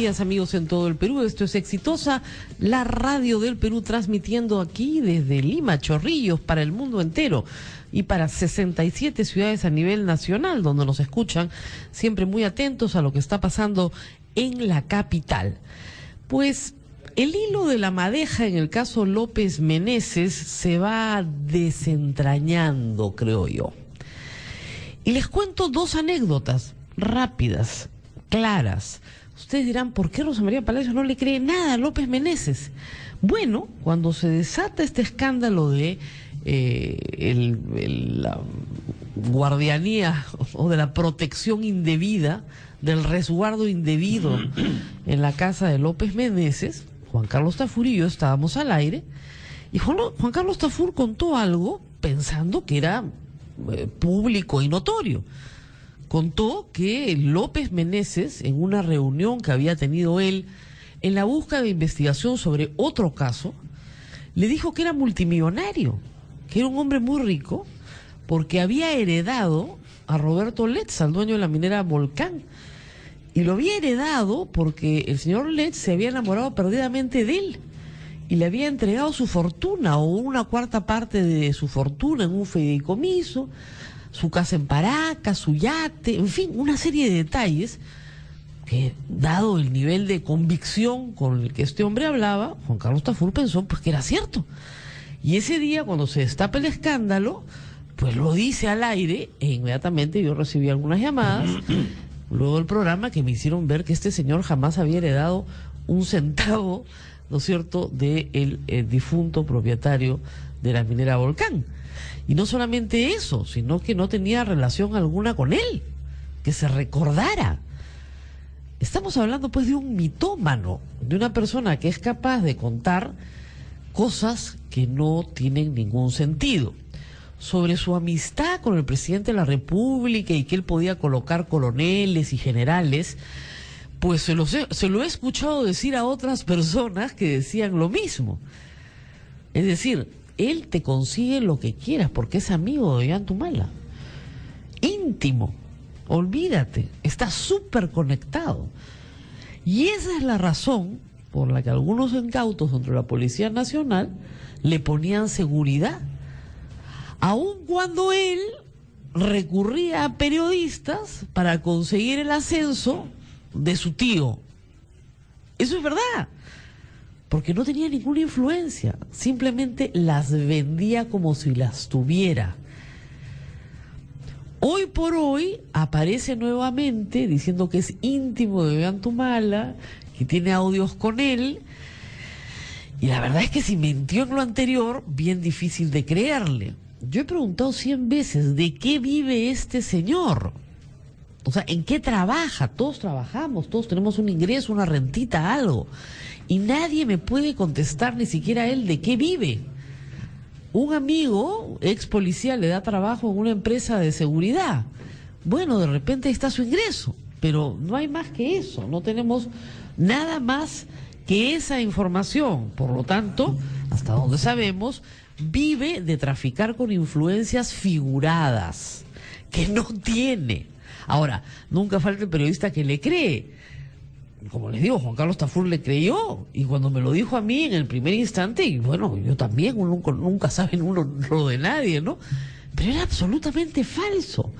días, amigos en todo el Perú. Esto es Exitosa, la radio del Perú, transmitiendo aquí desde Lima, Chorrillos, para el mundo entero y para 67 ciudades a nivel nacional, donde nos escuchan, siempre muy atentos a lo que está pasando en la capital. Pues el hilo de la madeja en el caso López Meneses se va desentrañando, creo yo. Y les cuento dos anécdotas rápidas, claras. Ustedes dirán, ¿por qué Rosa María Palacios no le cree nada a López Meneses? Bueno, cuando se desata este escándalo de la guardianía o de la protección indebida, del resguardo indebido en la casa de López Meneses, Juan Carlos Tafur y yo estábamos al aire, y Juan Carlos Tafur contó algo pensando que era público y notorio. Contó que López Meneses, en una reunión que había tenido él en la búsqueda de investigación sobre otro caso, le dijo que era multimillonario, que era un hombre muy rico, porque había heredado a Roberto Letts, al dueño de la minera Volcán, y lo había heredado porque el señor Letts se había enamorado perdidamente de él y le había entregado su fortuna o una cuarta parte de su fortuna en un fideicomiso, su casa en Paracas, su yate, en fin, una serie de detalles que, dado el nivel de convicción con el que este hombre hablaba, Juan Carlos Tafur pensó pues que era cierto. Y ese día, cuando se destapa el escándalo, pues lo dice al aire e inmediatamente yo recibí algunas llamadas luego del programa que me hicieron ver que este señor jamás había heredado un centavo, ¿no es cierto?, de el difunto propietario de la minera Volcán. Y no solamente eso, sino que no tenía relación alguna con él, que se recordara. Estamos hablando pues de un mitómano, de una persona que es capaz de contar cosas que no tienen ningún sentido. Sobre su amistad con el presidente de la República y que él podía colocar coroneles y generales, pues se lo he escuchado decir a otras personas que decían lo mismo. Es decir, él te consigue lo que quieras porque es amigo de Ollantumala. Íntimo. Olvídate. Está súper conectado. Y esa es la razón por la que algunos incautos dentro de la Policía Nacional le ponían seguridad. Aun cuando él recurría a periodistas para conseguir el ascenso de su tío. Eso es verdad. Porque no tenía ninguna influencia, simplemente las vendía como si las tuviera. Hoy por hoy aparece nuevamente diciendo que es íntimo de Ollantumala, que tiene audios con él, y la verdad es que si mintió en lo anterior, bien difícil de creerle. Yo he preguntado 100 veces, ¿de qué vive este señor? O sea, ¿en qué trabaja? Todos trabajamos, todos tenemos un ingreso, una rentita, algo. Y nadie me puede contestar, ni siquiera él, de qué vive. Un amigo, ex policía, le da trabajo en una empresa de seguridad. Bueno, de repente ahí está su ingreso, pero no hay más que eso. No tenemos nada más que esa información. Por lo tanto, hasta donde sabemos, vive de traficar con influencias figuradas, que no tiene. Ahora, nunca falta el periodista que le cree. Como les digo, Juan Carlos Tafur le creyó, y cuando me lo dijo a mí en el primer instante, y bueno, yo también, uno nunca sabe uno lo de nadie, ¿no? Pero era absolutamente falso,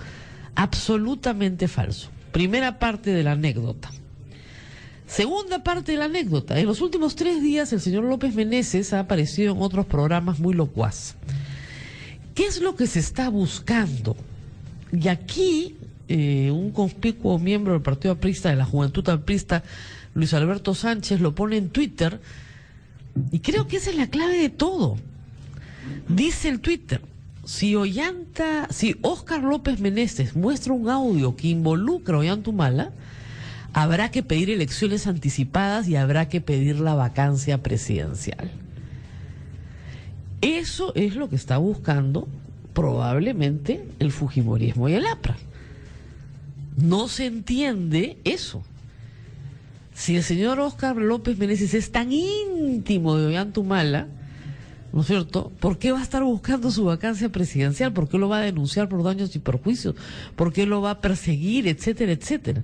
absolutamente falso. Primera parte de la anécdota. Segunda parte de la anécdota. En los últimos 3 días el señor López Meneses ha aparecido en otros programas muy locuaz. ¿Qué es lo que se está buscando? Y aquí un conspicuo miembro del Partido Aprista, de la Juventud Aprista, Luis Alberto Sánchez, lo pone en Twitter, y creo que esa es la clave de todo. Dice el Twitter: si Óscar López Meneses muestra un audio que involucra a Ollantumala, habrá que pedir elecciones anticipadas y habrá que pedir la vacancia presidencial. Eso es lo que está buscando probablemente el fujimorismo y el APRA. No se entiende eso. Si el señor Óscar López Meneses es tan íntimo de Ollantumala, ¿no es cierto?, ¿por qué va a estar buscando su vacancia presidencial? ¿Por qué lo va a denunciar por daños y perjuicios? ¿Por qué lo va a perseguir, etcétera, etcétera?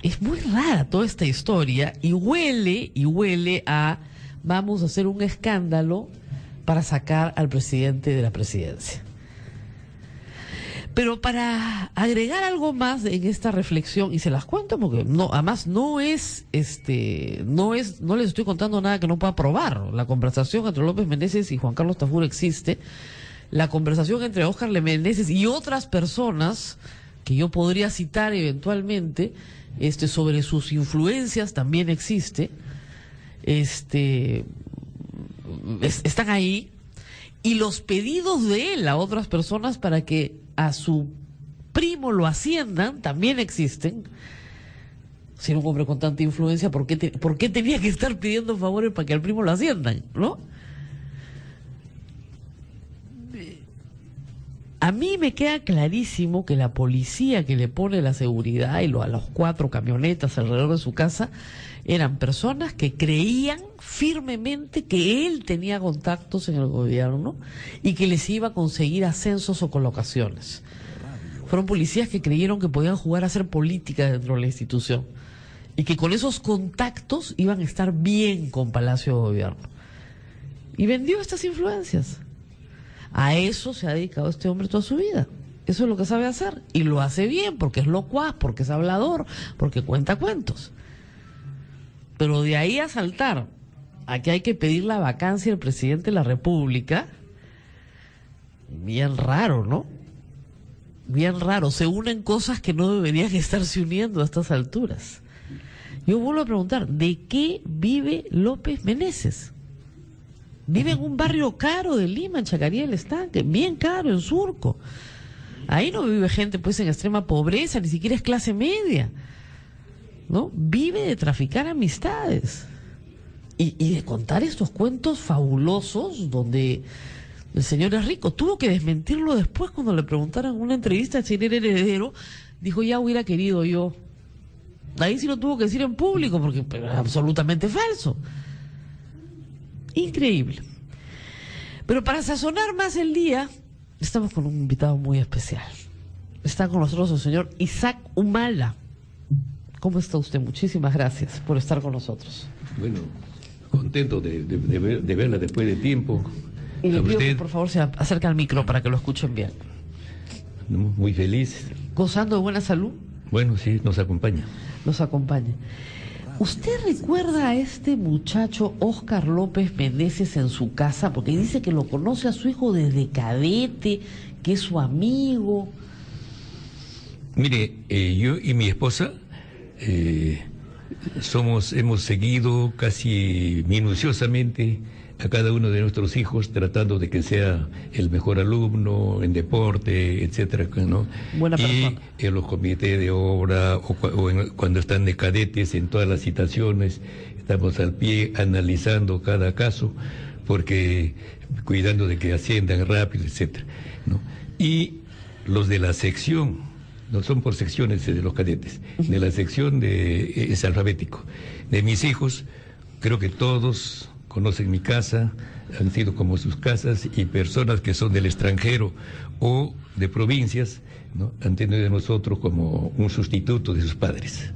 es muy rara toda esta historia y huele a vamos a hacer un escándalo para sacar al presidente de la presidencia. Pero para agregar algo más en esta reflexión, y se las cuento porque no, además no les estoy contando nada que no pueda probar. La conversación entre López Meneses y Juan Carlos Tafur existe. La conversación entre Óscar Meneses y otras personas que yo podría citar eventualmente, sobre sus influencias también existe. Están ahí. Y los pedidos de él a otras personas para que a su primo lo asciendan también existen. Si era un hombre con tanta influencia, ¿por qué tenía que estar pidiendo favores para que al primo lo asciendan? ¿No? A mí me queda clarísimo que la policía que le pone la seguridad a las 4 camionetas alrededor de su casa eran personas que creían firmemente que él tenía contactos en el gobierno y que les iba a conseguir ascensos o colocaciones. Fueron policías que creyeron que podían jugar a hacer política dentro de la institución y que con esos contactos iban a estar bien con Palacio de Gobierno. Y vendió estas influencias. A eso se ha dedicado este hombre toda su vida. Eso es lo que sabe hacer. Y lo hace bien, porque es locuaz, porque es hablador, porque cuenta cuentos. Pero de ahí a saltar a que hay que pedir la vacancia del presidente de la República, bien raro, ¿no? Bien raro. Se unen cosas que no deberían estarse uniendo a estas alturas. Yo vuelvo a preguntar, ¿de qué vive López Meneses? Vive en un barrio caro de Lima, en Chacaría del Estanque, bien caro, en Surco. Ahí no vive gente pues en extrema pobreza, ni siquiera es clase media, ¿no? Vive de traficar amistades y de contar estos cuentos fabulosos donde el señor es rico. Tuvo que desmentirlo después cuando le preguntaron en una entrevista si él era heredero. Dijo, ya hubiera querido yo. Ahí sí lo tuvo que decir en público porque era absolutamente falso. Increíble. Pero para sazonar más el día, estamos con un invitado muy especial. Está con nosotros el señor Isaac Humala. ¿Cómo está usted? Muchísimas gracias por estar con nosotros. Bueno, contento de verla después de tiempo. Y le pido que por favor se acerque al micro para que lo escuchen bien. Muy feliz. ¿Gozando de buena salud? Bueno, sí, nos acompaña. Nos acompaña. ¿Usted recuerda a este muchacho Óscar López Meneses en su casa? Porque dice que lo conoce a su hijo desde cadete, que es su amigo. Mire, yo y mi esposa hemos seguido casi minuciosamente a cada uno de nuestros hijos, tratando de que sea el mejor alumno en deporte, etcétera, ¿no? Buena persona. Y en los comités de obra cuando están de cadetes, en todas las citaciones, estamos al pie analizando cada caso, porque cuidando de que asciendan rápido, etcétera, ¿no? Y los de la sección, no son por secciones de los cadetes, de la sección es alfabético. De mis hijos, creo que todos conocen mi casa, han sido como sus casas, y personas que son del extranjero o de provincias, ¿no?, han tenido de nosotros como un sustituto de sus padres,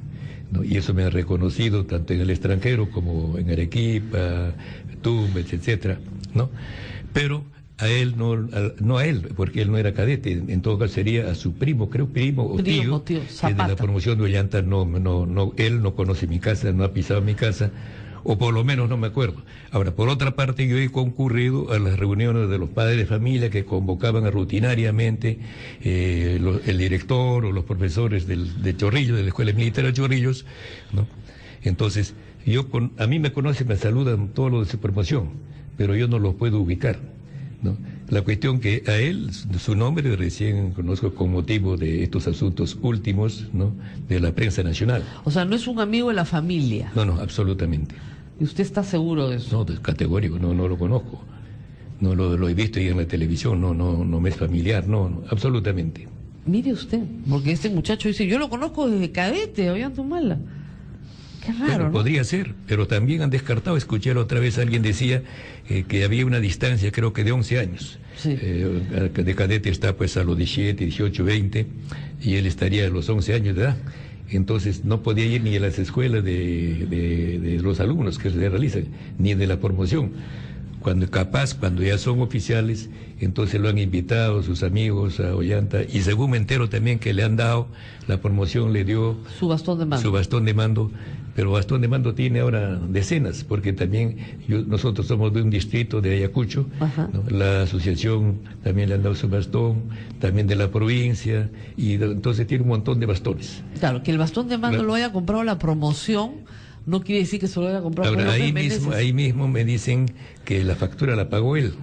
¿no? Y eso me ha reconocido tanto en el extranjero como en Arequipa, Tumbes, etcétera, ¿no? Pero a él no a él, porque él no era cadete, en todo caso sería a su primo, creo primo o tío, que de la promoción de Ollanta. Él no conoce mi casa, no ha pisado mi casa, o por lo menos no me acuerdo. Ahora, por otra parte, yo he concurrido a las reuniones de los padres de familia que convocaban rutinariamente el director o los profesores de Chorrillos, de la Escuela Militar de Chorrillos, ¿no? Entonces, a mí me conocen, me saludan todos los de su promoción, pero yo no los puedo ubicar, ¿no? La cuestión que a él, su nombre recién conozco con motivo de estos asuntos últimos, ¿no?, de la prensa nacional. O sea, no es un amigo de la familia. No, absolutamente. ¿Y usted está seguro de eso? No, categórico, no lo conozco. No lo he visto ahí en la televisión, no me es familiar, no, absolutamente. Mire usted, porque este muchacho dice, yo lo conozco desde cadete, Ollantaytamala. Qué raro, bueno, ¿no? Podría ser, pero también han descartado, escuché la otra vez, alguien decía que había una distancia, creo que de 11 años. Sí. De cadete está pues a los 17, 18, 20, y él estaría a los 11 años de edad. Entonces no podía ir ni a las escuelas de los alumnos que se realizan, ni de la promoción. Cuando ya son oficiales, entonces lo han invitado sus amigos a Ollanta, y según me entero también que le han dado, la promoción le dio su bastón de mando. Pero bastón de mando tiene ahora decenas, porque también nosotros somos de un distrito de Ayacucho, ¿no? La asociación también le han dado su bastón, también de la provincia, y entonces tiene un montón de bastones. Claro, que el bastón de mando lo haya comprado la promoción no quiere decir que se lo haya comprado. Ahora, ahí mismo me dicen que la factura la pagó él.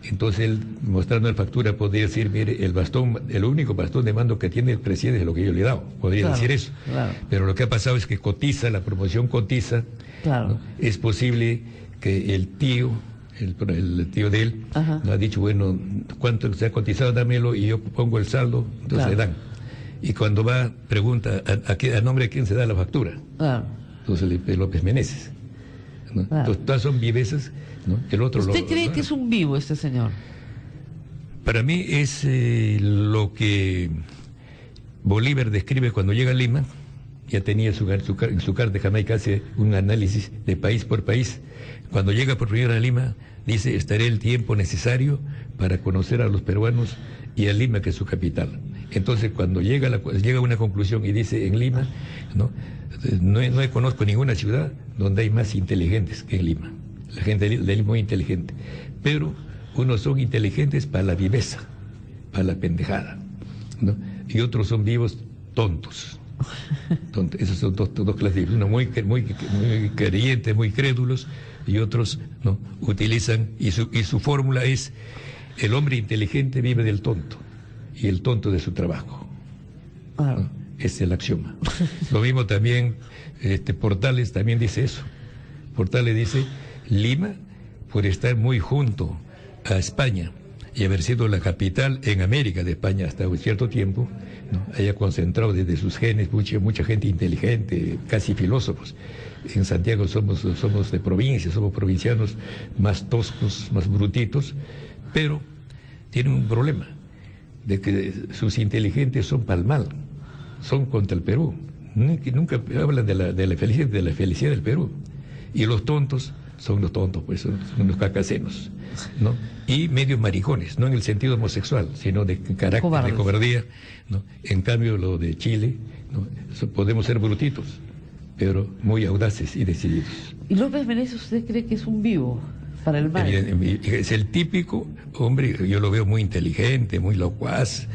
Entonces él, mostrando la factura, podría decir, mire, el único bastón de mando que tiene el presidente es lo que yo le he dado. Podría decir eso. Claro. Pero lo que ha pasado es que la promoción cotiza. Claro. ¿No? Es posible que el tío de él, ¿no? Ha dicho, bueno, ¿cuánto se ha cotizado? Dámelo y yo pongo el saldo, entonces le dan. Y cuando va, pregunta, ¿a nombre de quién se da la factura? Entonces López Meneses. ¿No? Entonces, todas son vivezas, ¿no? ¿Usted cree que es un vivo este señor? Para mí es lo que Bolívar describe cuando llega a Lima. Ya tenía en su carta de Jamaica, hace un análisis de país por país. Cuando llega por primera vez a Lima, dice, estaré el tiempo necesario para conocer a los peruanos y a Lima, que es su capital. Entonces, cuando llega a una conclusión y dice, en Lima, no conozco ninguna ciudad donde hay más inteligentes que en Lima. La gente de Lima es muy inteligente. Pero unos son inteligentes para la viveza, para la pendejada, ¿no? Y otros son vivos tontos. Esos son dos clases. Unos muy creyentes, muy crédulos, y otros no utilizan, y su fórmula es: el hombre inteligente vive del tonto y el tonto de su trabajo. ¿No? Es el axioma. Lo mismo también, Portales también dice eso. Portales dice, Lima, por estar muy junto a España y haber sido la capital en América de España hasta un cierto tiempo, ¿no? Haya concentrado desde sus genes mucha gente inteligente, casi filósofos. En Santiago somos de provincia, somos provincianos más toscos, más brutitos, pero tienen un problema, de que sus inteligentes son para el mal, son contra el Perú. Nunca hablan de la felicidad del Perú. Y los tontos son los tontos, pues son los cacasenos, ¿no? Y medios maricones, no en el sentido homosexual, sino de carácter, de cobardía, ¿no? En cambio, lo de Chile, ¿no? Podemos ser brutitos, pero muy audaces y decididos. ¿Y López Meneses usted cree que es un vivo para el mal? Es el típico hombre, yo lo veo muy inteligente, muy locuaz,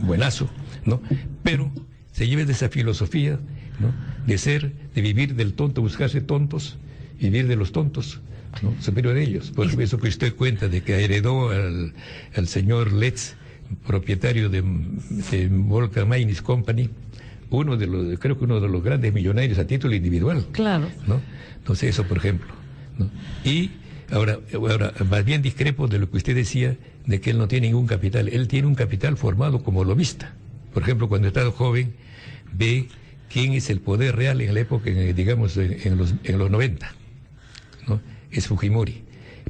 buenazo, ¿no? Pero se lleva de esa filosofía, ¿no? De vivir del tonto, buscarse tontos, vivir de los tontos, ¿no? Superior a ellos. Por eso que usted cuenta de que heredó al señor Letts, propietario de Volca Mining Company, creo que uno de los grandes millonarios a título individual. Claro. ¿No? Entonces eso, por ejemplo, ¿no? Y ahora, más bien discrepo de lo que usted decía, de que él no tiene ningún capital. Él tiene un capital formado como lobista. Por ejemplo, cuando está joven, ve quién es el poder real en la época, digamos, en los 90, ¿no? Es Fujimori.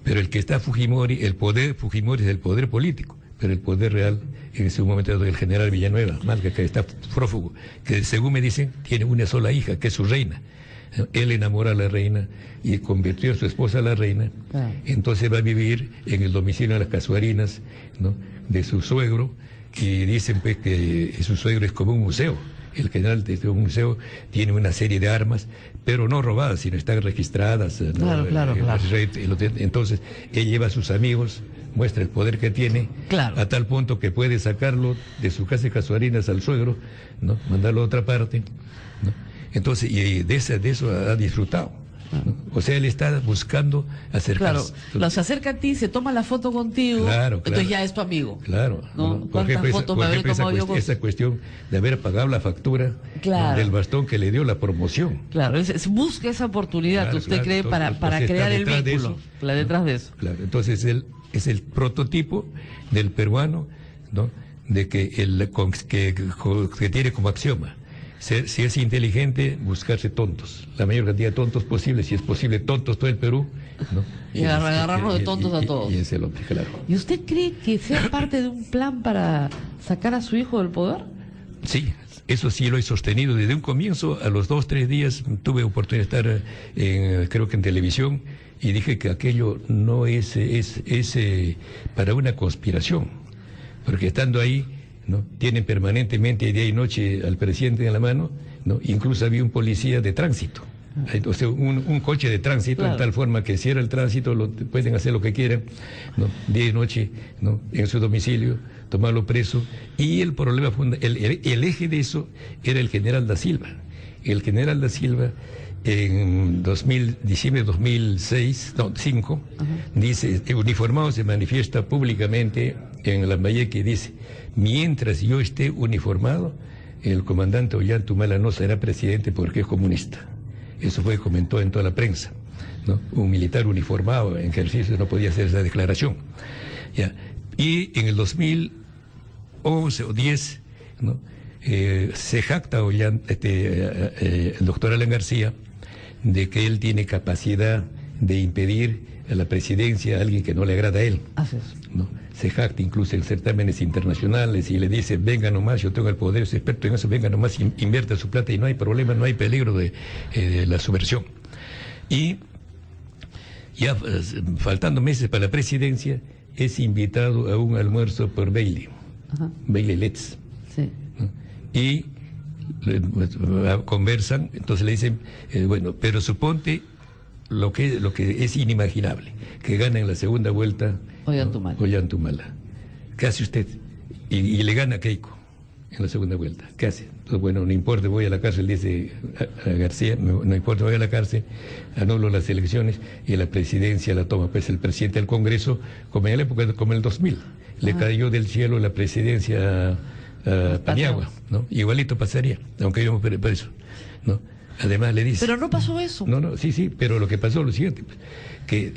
Pero el que está Fujimori es el poder político, pero el poder real en ese momento es el general Villanueva, más que está prófugo, que según me dicen tiene una sola hija, que es su reina. Él enamora a la reina y convirtió a su esposa a la reina. Entonces va a vivir en el domicilio de las Casuarinas, ¿no? De su suegro, y dicen pues que su suegro es como un museo. El general de un museo tiene una serie de armas, pero no robadas, sino están registradas. Claro. Entonces, él lleva a sus amigos, muestra el poder que tiene, a tal punto que puede sacarlo de su casa de Casuarinas al suegro, ¿no? Mandarlo a otra parte, ¿no? Entonces, y de eso ha disfrutado, ¿no? O sea, él está buscando acercarse. Claro, se acerca a ti, se toma la foto contigo, entonces ya es tu amigo. Claro. ¿No? Por ejemplo, esa cuestión de haber pagado la factura, ¿no? Del bastón que le dio la promoción. Claro, busca esa oportunidad, usted cree, para crear el vínculo. Detrás de eso. Claro, entonces él es el prototipo del peruano, ¿no? De que tiene como axioma: si es inteligente, buscarse tontos, la mayor cantidad de tontos posible, si es posible, tontos todo el Perú, ¿no? Y agarrarnos de tontos a todos. Y es el hombre, claro. ¿Y usted cree que sea parte de un plan para sacar a su hijo del poder? Sí, eso sí lo he sostenido desde un comienzo. A los 2, 3 días tuve oportunidad de estar, creo que en televisión, y dije que aquello no es para una conspiración, porque estando ahí, ¿no?, tienen permanentemente día y noche al presidente en la mano, ¿no? Incluso había un policía de tránsito, o sea, un coche de tránsito, claro, en tal forma que cierra el tránsito, pueden hacer lo que quieran, ¿no?, día y noche, ¿no?, en su domicilio, tomarlo preso. Y el problema, el eje de eso era el general da Silva. El general da Silva, en diciembre de 2005, dice, uniformado, se manifiesta públicamente en Lambayeque y dice: mientras yo esté uniformado, el comandante Ollanta no será presidente porque es comunista. Eso comentó en toda la prensa, ¿no? Un militar uniformado en ejercicio no podía hacer esa declaración. Ya. Y en el 2011 o 10, ¿no?, se jacta el doctor Alan García de que él tiene capacidad de impedir a la presidencia a alguien que no le agrada a él. Así es. ¿No? Se jacta incluso en certámenes internacionales y le dice: venga nomás, yo tengo el poder, soy experto en eso, venga nomás, invierta su plata y no hay problema, no hay peligro de la subversión. Y ya faltando meses para la presidencia, es invitado a un almuerzo por Bailey, Bailey Letts. Sí. ¿No? Y conversan, entonces le dicen, bueno, pero suponte lo que es inimaginable, que gana en la segunda vuelta Ollanta. ¿Qué hace usted? Y le gana a Keiko en la segunda vuelta. ¿Qué hace? Entonces, bueno, no importa, voy a la cárcel, dice a García, no importa, voy a la cárcel, anulo las elecciones y la presidencia la toma pues el presidente del Congreso, como en la época, como en el 2000. Le cayó del cielo la presidencia a Paniagua, ¿no? Igualito pasaría, aunque íbamos preso, ¿no? Además le dice... Pero no pasó eso. No, sí, pero lo que pasó es lo siguiente, pues, que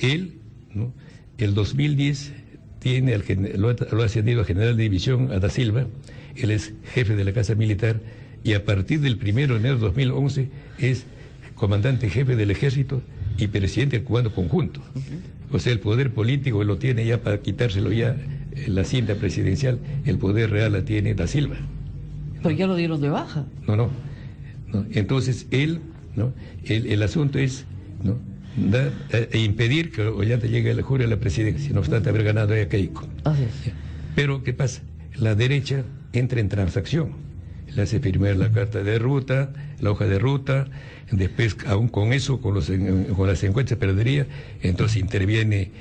él, ¿no?, el 2010 tiene lo ha ascendido a general de división a da Silva, él es jefe de la Casa Militar, y a partir del 1 de enero de 2011 es comandante jefe del Ejército y presidente del Comando Conjunto. O sea, el poder político lo tiene ya para quitárselo ya la cinta presidencial, el poder real la tiene da Silva. Pero ya lo dieron de baja. No. Entonces él, ¿no?, el asunto es, ¿no?, impedir que Ollanta llegue a la jura de la presidencia, no obstante haber ganado a Keiko. Así es. Pero ¿qué pasa? La derecha entra en transacción, le hace firmar la carta de ruta, la hoja de ruta, después aún con eso, con las encuestas perdería, entonces interviene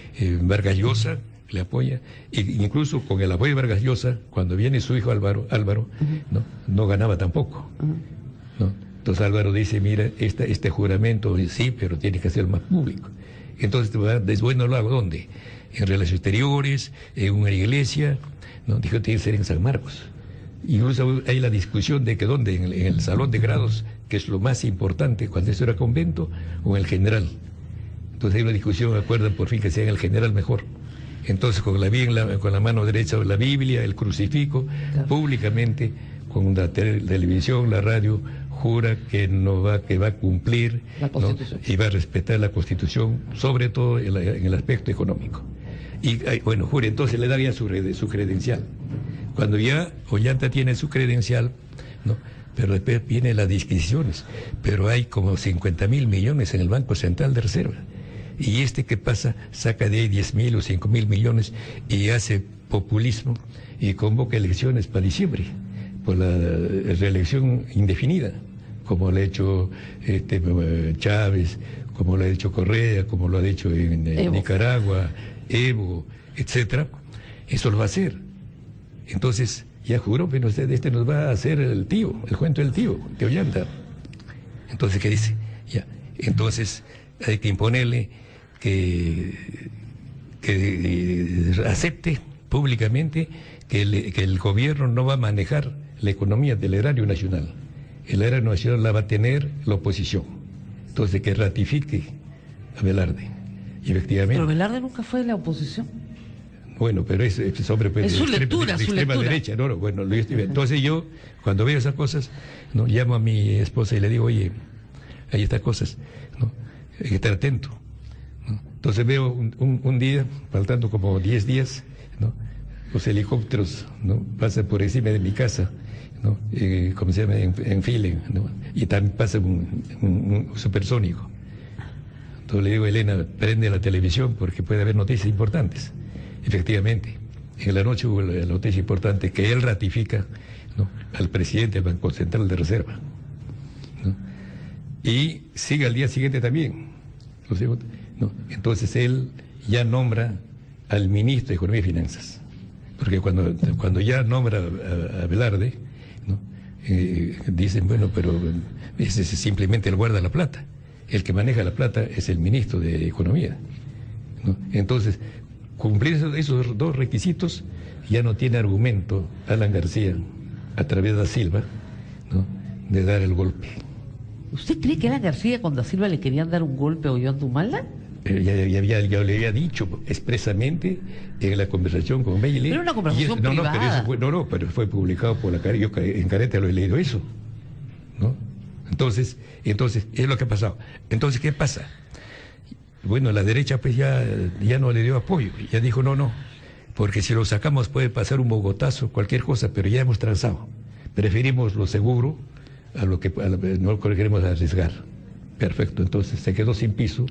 Vargas Llosa, le apoya, e incluso con el apoyo de Vargas Llosa, cuando viene su hijo Álvaro, no ganaba tampoco, ¿no? Entonces Álvaro dice: mira, este juramento sí, pero tiene que ser más público. Entonces, bueno, ¿lo hago dónde? En Relaciones Exteriores, en una iglesia, ¿no? Dijo, tiene que ser en San Marcos. Incluso hay la discusión de que dónde, en el salón de grados, que es lo más importante cuando eso era convento, o en el general. Entonces hay una discusión, acuerdan por fin que sea en el general mejor. Entonces con la mano derecha la Biblia, el crucifijo, claro, públicamente, con la televisión, la radio, jura que va a cumplir la Constitución, ¿no?, y va a respetar la Constitución, sobre todo en el aspecto económico. Y bueno, jura, entonces le da ya su credencial. Cuando ya Ollanta tiene su credencial, ¿no?, pero después vienen las disquisiciones, pero hay como 50.000 millones en el Banco Central de Reserva. Y ¿qué pasa? Saca de ahí 10.000 o 5.000 millones y hace populismo y convoca elecciones para diciembre, por la reelección indefinida, como lo ha hecho Chávez, como lo ha hecho Correa, como lo ha hecho en Nicaragua, Evo, etcétera. Eso lo va a hacer. Entonces, ya juró, pero nos va a hacer el cuento del tío de Ollanta. Entonces, ¿qué dice? Ya, entonces hay que imponerle que acepte públicamente que el gobierno no va a manejar la economía del erario nacional. El erario nacional la va a tener la oposición. Entonces, que ratifique a Velarde. Y efectivamente... Pero Velarde nunca fue de la oposición. Bueno, pero es sobre es su lectura, de extrema derecha. No, bueno, entonces yo, cuando veo esas cosas, ¿no?, llamo a mi esposa y le digo: oye, hay estas cosas, ¿no?, hay que estar atento, ¿no? Entonces veo un día, faltando como 10 días, ¿no?, los helicópteros, ¿no?, pasan por encima de mi casa, ¿no?, como se llama, en file, ¿no?, y también pasa un supersónico. Entonces le digo a Elena, prende la televisión porque puede haber noticias importantes. Efectivamente, en la noche hubo la noticia importante que él ratifica, ¿no?, al presidente del Banco Central de Reserva, ¿no?, y sigue al día siguiente también, ¿no? Entonces él ya nombra al ministro de Economía y Finanzas, porque cuando ya nombra a Velarde, ¿no?, dicen, bueno, pero ese es simplemente el guarda la plata, el que maneja la plata es el ministro de Economía, ¿no? Entonces, cumplir esos dos requisitos, ya no tiene argumento Alan García, a través de Da Silva, ¿no?, de dar el golpe. ¿Usted cree que Alan García con Da Silva le querían dar un golpe a Ollanta Humala? Ya le había dicho expresamente en la conversación con Bailey. Pero una conversación privada. Pero fue publicado por la Careta. Yo en Careta lo he leído eso, ¿no? Entonces, es lo que ha pasado. Entonces, ¿qué pasa? Bueno, la derecha pues ya no le dio apoyo. Ya dijo, no, porque si lo sacamos puede pasar un bogotazo, cualquier cosa, pero ya hemos transado. Preferimos lo seguro a lo que no queremos arriesgar. Perfecto, entonces se quedó sin piso,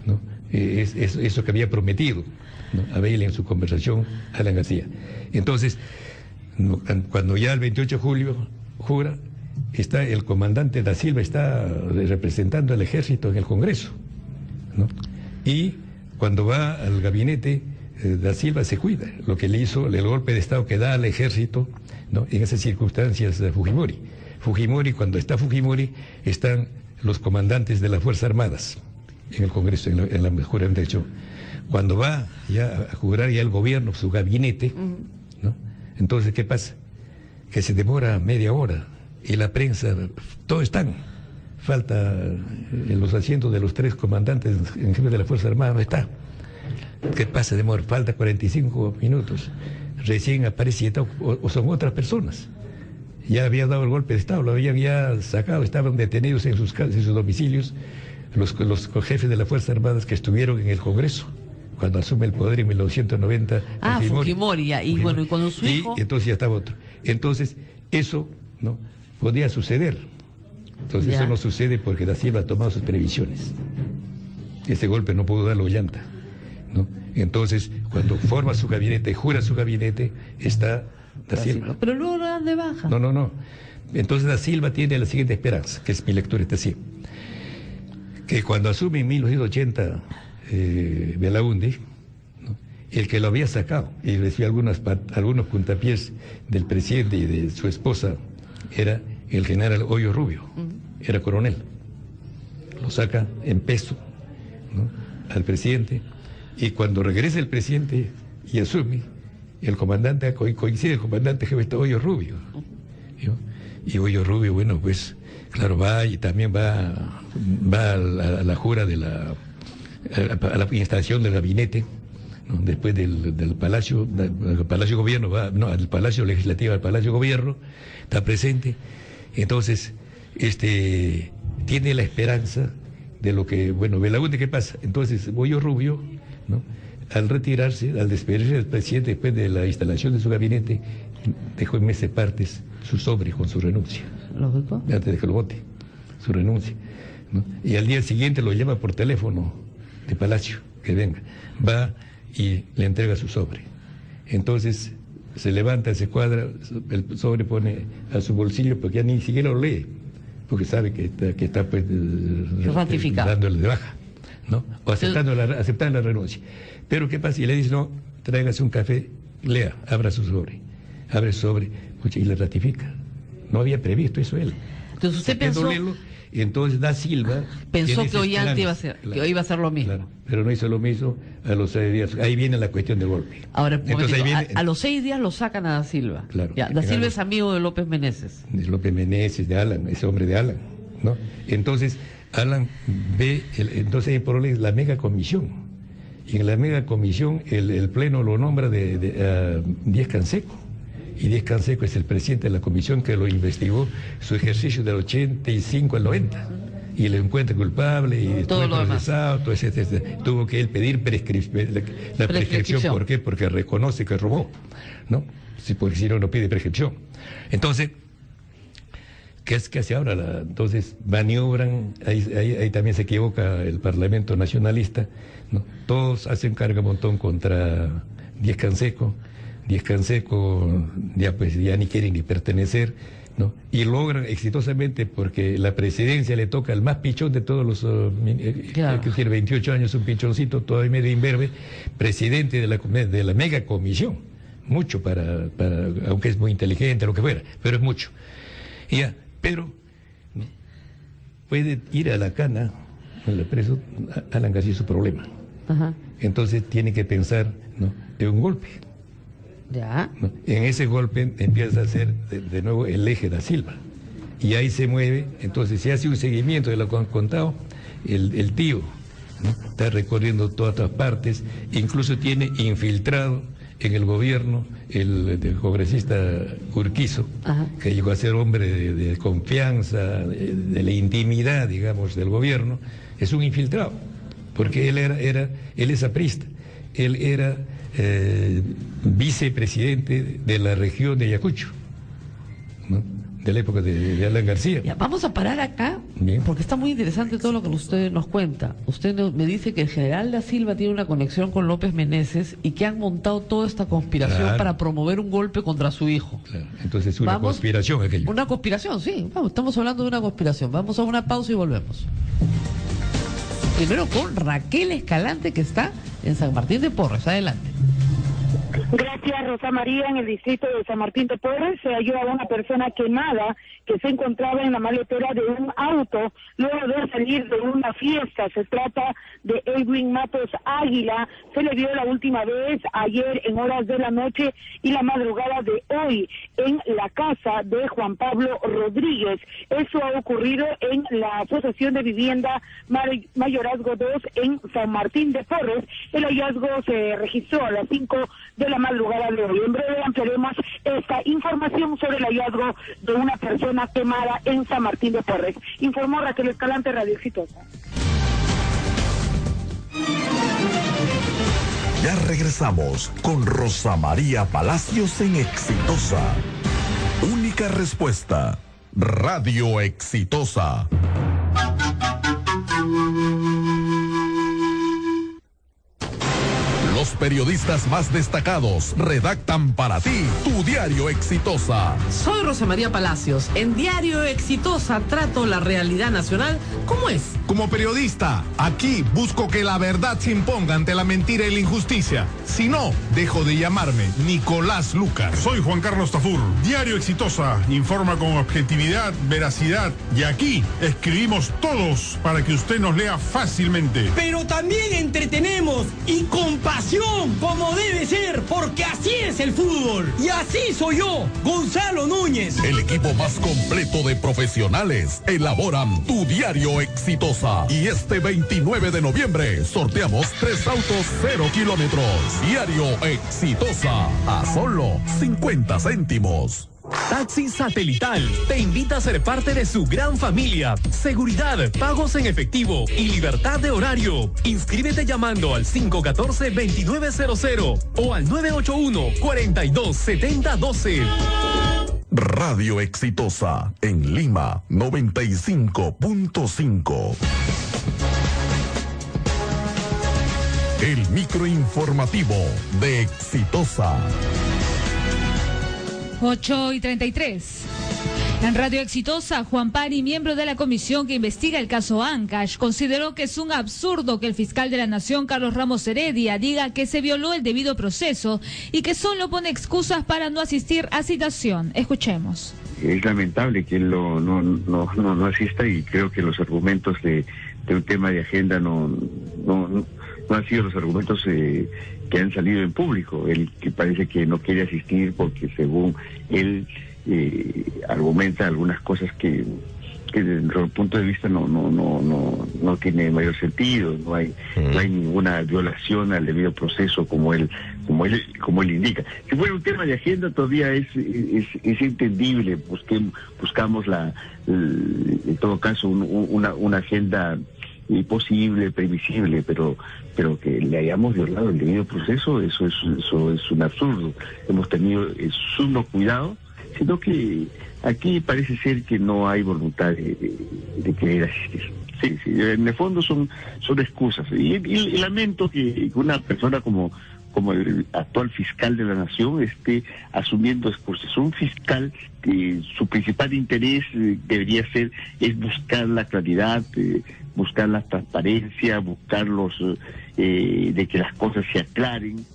¿no? Es eso que había prometido, ¿no?, a Bailey en su conversación Alan García. Entonces, cuando ya el 28 de julio jura, está el comandante Da Silva, está representando al ejército en el Congreso, ¿no? Y cuando va al gabinete, Da Silva se cuida, lo que le hizo el golpe de Estado que da al ejército, ¿no?, en esas circunstancias de Fujimori. Cuando está Fujimori, están los comandantes de las Fuerzas Armadas en el Congreso, en la juramento de hecho. Cuando va ya a jurar ya el gobierno, su gabinete, ¿no?, entonces, ¿qué pasa? Que se demora media hora y la prensa, todos están. Falta en los asientos de los 3 comandantes en jefe de la Fuerza Armada, no está. ¿Qué pasa? Demora, falta 45 minutos. Recién aparece o son otras personas. Ya había dado el golpe de Estado, lo habían ya sacado, estaban detenidos en sus casas, en sus domicilios, los jefes de las Fuerzas Armadas que estuvieron en el Congreso, cuando asume el poder en 1990. Fujimori, ya. Y bueno, y cuando su hijo... Y entonces ya estaba otro. Entonces, eso no podía suceder. Entonces, ya. Eso no sucede porque Da Silva ha tomado sus previsiones. Ese golpe no pudo darlo Ollanta, ¿no? Entonces, cuando forma su gabinete, jura su gabinete, está Da Silva. Pero luego lo dan de baja. No. Entonces Da Silva tiene la siguiente esperanza, que es mi lectura, está así. Que cuando asume en 1980 Belaúnde, ¿no?, el que lo había sacado y recibió algunos puntapiés del presidente y de su esposa era el general Hoyo Rubio, era coronel. Lo saca en peso, ¿no?, al presidente, y cuando regresa el presidente y asume, el comandante, coincide el comandante jefe está Hoyo Rubio, ¿no? Y Hoyo Rubio, bueno, pues claro, va y también va a la jura a la instalación del gabinete, ¿no?, después del Palacio Gobierno, al Palacio Legislativo, al Palacio Gobierno, está presente. Entonces, tiene la esperanza de lo que, bueno, Belaúnde, ¿qué pasa? Entonces, Hoyo Rubio, ¿no?, al retirarse, al despedirse del presidente después de la instalación de su gabinete, dejó en meses partes su sobre con su renuncia. ¿Lógico? Antes de que lo vote, su renuncia, ¿no? Y al día siguiente lo llama por teléfono de Palacio, que venga. Va y le entrega su sobre. Entonces se levanta, se cuadra, el sobre pone a su bolsillo, porque ya ni siquiera lo lee, porque sabe que está pues, ratificado, dándole de baja, ¿no? O aceptando la renuncia. Pero ¿qué pasa? Y le dice, no, tráigase un café, lea, abra su sobre. Abre su sobre, escucha, y le ratifica. No había previsto eso él. Entonces usted pensó... Y entonces Da Silva... Pensó que Ollanta iba a hacer lo mismo. Claro, pero no hizo lo mismo a los 6 días. Ahí viene la cuestión del golpe. Ahora, a los 6 días lo sacan a Da Silva. Claro. Ya, Da Silva es amigo de López Meneses. De López Meneses, de Alan, ese hombre de Alan, ¿no? Entonces, Alan ve, entonces hay por la mega comisión. Y en la mega comisión el Pleno lo nombra de Díaz Canseco. Y Díaz Canseco es el presidente de la comisión que lo investigó su ejercicio del 85 al 90. Y le encuentra culpable y todo después lo procesado, todo tuvo que él pedir la prescripción. ¿Por qué? Porque reconoce que robó, ¿no? Sí, porque si no, no pide prescripción. Entonces, ¿qué hace ahora? Entonces maniobran, ahí también se equivoca el Parlamento nacionalista, ¿no? Todos hacen carga montón contra Díaz Canseco ya ni quieren ni pertenecer, ¿no? Y logran exitosamente, porque la presidencia le toca al más pichón de todos los, claro, que tiene 28 años, un pichoncito, todavía medio imberbe, presidente de la mega comisión, mucho para, aunque es muy inteligente, lo que fuera, pero es mucho. Y ya, pero ¿no? Puede ir a la cana, al preso, Alan García, su problema. Ajá. Entonces tiene que pensar, ¿no?, de un golpe. Ya. ¿No? En ese golpe empieza a ser de nuevo el eje da Silva. Y ahí se mueve, entonces se hace un seguimiento de lo que han contado, el tío, ¿no?, está recorriendo todas las partes, incluso tiene infiltrado en el gobierno el congresista Urquizo, ajá, que llegó a ser hombre de confianza, de la intimidad, digamos, del gobierno. Es un infiltrado, porque él es aprista, él era vicepresidente de la región de Ayacucho, ¿no?, de la época de Alan García. Ya, vamos a parar acá, bien, porque está muy interesante todo lo que usted nos cuenta. Usted me dice que el general da Silva tiene una conexión con López Meneses y que han montado toda esta conspiración, claro, para promover un golpe contra su hijo. Claro. Entonces es una conspiración aquello. Una conspiración, sí. Vamos, estamos hablando de una conspiración. Vamos a una pausa y volvemos. Primero con Raquel Escalante, que está en San Martín de Porres. Adelante. Gracias, Rosa María. En el distrito de San Martín de Porres se halló a una persona quemada que se encontraba en la maletera de un auto luego de salir de una fiesta. Se trata de Edwin Matos Águila. Se le vio la última vez ayer en horas de la noche y la madrugada de hoy en la casa de Juan Pablo Rodríguez. Eso ha ocurrido en la Asociación de Vivienda Mayorazgo 2 en San Martín de Porres. El hallazgo se registró a las 5 de la madrugada de hoy. En breve ampliaremos esta información sobre el hallazgo de una persona quemada en San Martín de Porres. Informó Raquel Escalante, Radio Exitosa. Ya regresamos con Rosa María Palacios en Exitosa. Única respuesta, Radio Exitosa. Los periodistas más destacados redactan para ti tu Diario Exitosa. Soy Rosa María Palacios. En Diario Exitosa trato la realidad nacional como es. Como periodista, aquí busco que la verdad se imponga ante la mentira y la injusticia. Si no, dejo de llamarme Nicolás Lucas. Soy Juan Carlos Tafur. Diario Exitosa informa con objetividad, veracidad, y aquí escribimos todos para que usted nos lea fácilmente. Pero también entretenemos y con pasión, como debe ser, porque así es el fútbol. Y así soy yo, Gonzalo Núñez. El equipo más completo de profesionales elaboran tu Diario Exitosa. Y este 29 de noviembre sorteamos 3 autos 0 kilómetros. Diario Exitosa, a solo 50 céntimos. Taxi Satelital te invita a ser parte de su gran familia. Seguridad, pagos en efectivo y libertad de horario. Inscríbete llamando al 514-2900 o al 981-427012. Radio Exitosa en Lima 95.5. El microinformativo de Exitosa. 8:33. En Radio Exitosa, Juan Pani, miembro de la comisión que investiga el caso Ancash, consideró que es un absurdo que el fiscal de la Nación, Carlos Ramos Heredia, diga que se violó el debido proceso y que solo pone excusas para no asistir a citación. Escuchemos. Es lamentable que él no asista, y creo que los argumentos de un tema de agenda no han sido los argumentos que han salido en público. Él que parece que no quiere asistir porque según él argumenta algunas cosas que que desde el punto de vista no tiene mayor sentido, no hay ninguna violación al debido proceso como él indica. Si fuera un tema de agenda todavía es entendible, buscamos en todo caso una agenda posible, previsible, pero que le hayamos violado el debido proceso, eso es un absurdo. Hemos tenido sumo cuidado, sino que aquí parece ser que no hay voluntad de querer asistir. Sí, en el fondo son excusas. Y lamento que una persona como el actual fiscal de la Nación esté asumiendo excusas. Un fiscal que su principal interés debería ser es buscar la claridad, buscar la transparencia, buscar de que las cosas se aclaren.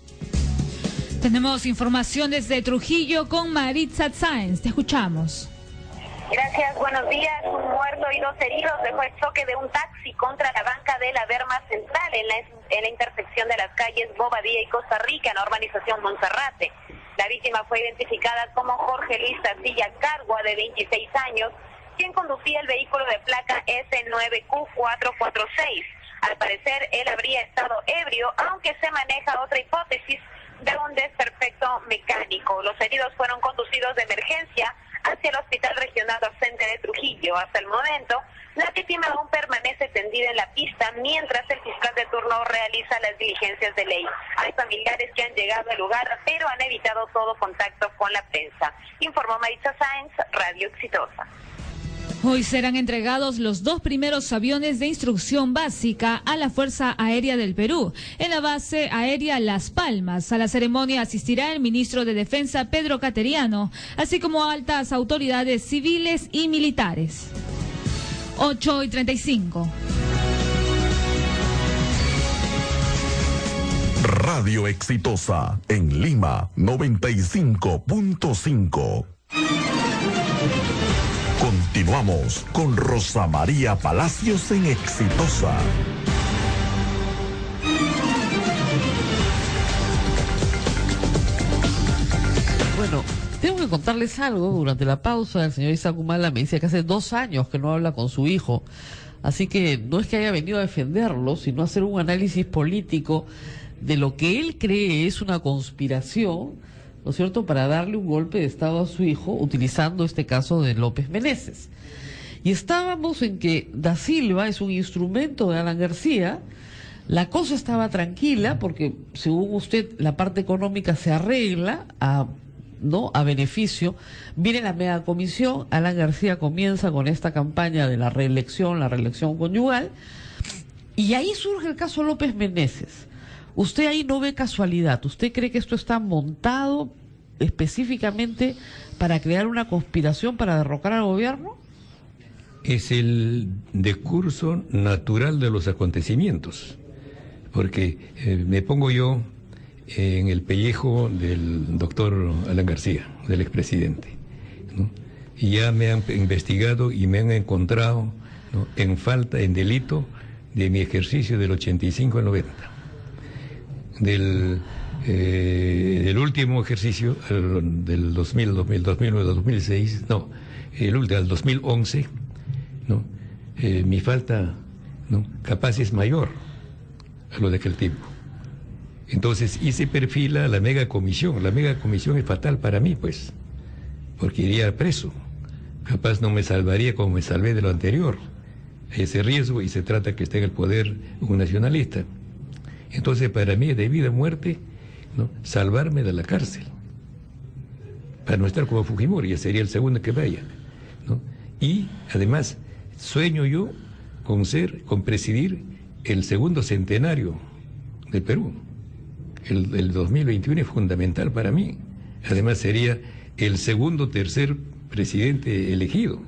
Tenemos información desde Trujillo con Maritza Sáenz. Te escuchamos. Gracias, buenos días. Un muerto y 2 heridos dejó el choque de un taxi contra la banca de la Berma Central en la intersección de las calles Bobadilla y Costa Rica, en la urbanización Monserrate. La víctima fue identificada como Jorge Luis Tacilla Cargua, de 26 años, quien conducía el vehículo de placa S9Q446. Al parecer, él habría estado ebrio, aunque se maneja otra hipótesis de un desperfecto mecánico. Los heridos fueron conducidos de emergencia hacia el Hospital Regional Docente de Trujillo. Hasta el momento, la víctima aún permanece tendida en la pista mientras el fiscal de turno realiza las diligencias de ley. Hay familiares que han llegado al lugar, pero han evitado todo contacto con la prensa. Informó Maritza Sáenz, Radio Exitosa. Hoy serán entregados los 2 primeros aviones de instrucción básica a la Fuerza Aérea del Perú, en la base aérea Las Palmas. A la ceremonia asistirá el ministro de Defensa, Pedro Cateriano, así como altas autoridades civiles y militares. 8:35. Radio Exitosa en Lima 95.5. Continuamos con Rosa María Palacios en Exitosa. Bueno, tengo que contarles algo. Durante la pausa, el señor Isaac Humala me dice que hace 2 años que no habla con su hijo. Así que no es que haya venido a defenderlo, sino a hacer un análisis político de lo que él cree es una conspiración, ¿no es cierto?, para darle un golpe de estado a su hijo, utilizando este caso de López Meneses. Y estábamos en que Da Silva es un instrumento de Alan García. La cosa estaba tranquila porque, según usted, la parte económica se arregla a beneficio. Viene la mega comisión, Alan García comienza con esta campaña de la reelección conyugal, y ahí surge el caso López Meneses. ¿Usted ahí no ve casualidad? ¿Usted cree que esto está montado específicamente para crear una conspiración para derrocar al gobierno? Es el decurso natural de los acontecimientos, porque me pongo yo en el pellejo del doctor Alan García, del expresidente, ¿no? Y ya me han investigado y me han encontrado, ¿no?, en delito de mi ejercicio del 85 al 90. Del último ejercicio, del 2009, 2006, no, del 2011, ¿no? Mi falta, ¿no?, capaz es mayor a lo de aquel tiempo. Entonces, y se perfila la mega comisión. La mega comisión es fatal para mí, pues, porque iría preso. Capaz no me salvaría como me salvé de lo anterior. Ese riesgo, y se trata que esté en el poder un nacionalista. Entonces, para mí es de vida o muerte, ¿no?, salvarme de la cárcel, para no estar como Fujimori, ya sería el segundo que vaya, ¿no? Y además sueño yo con presidir el segundo centenario del Perú. El 2021 es fundamental para mí. Además sería el tercer presidente elegido.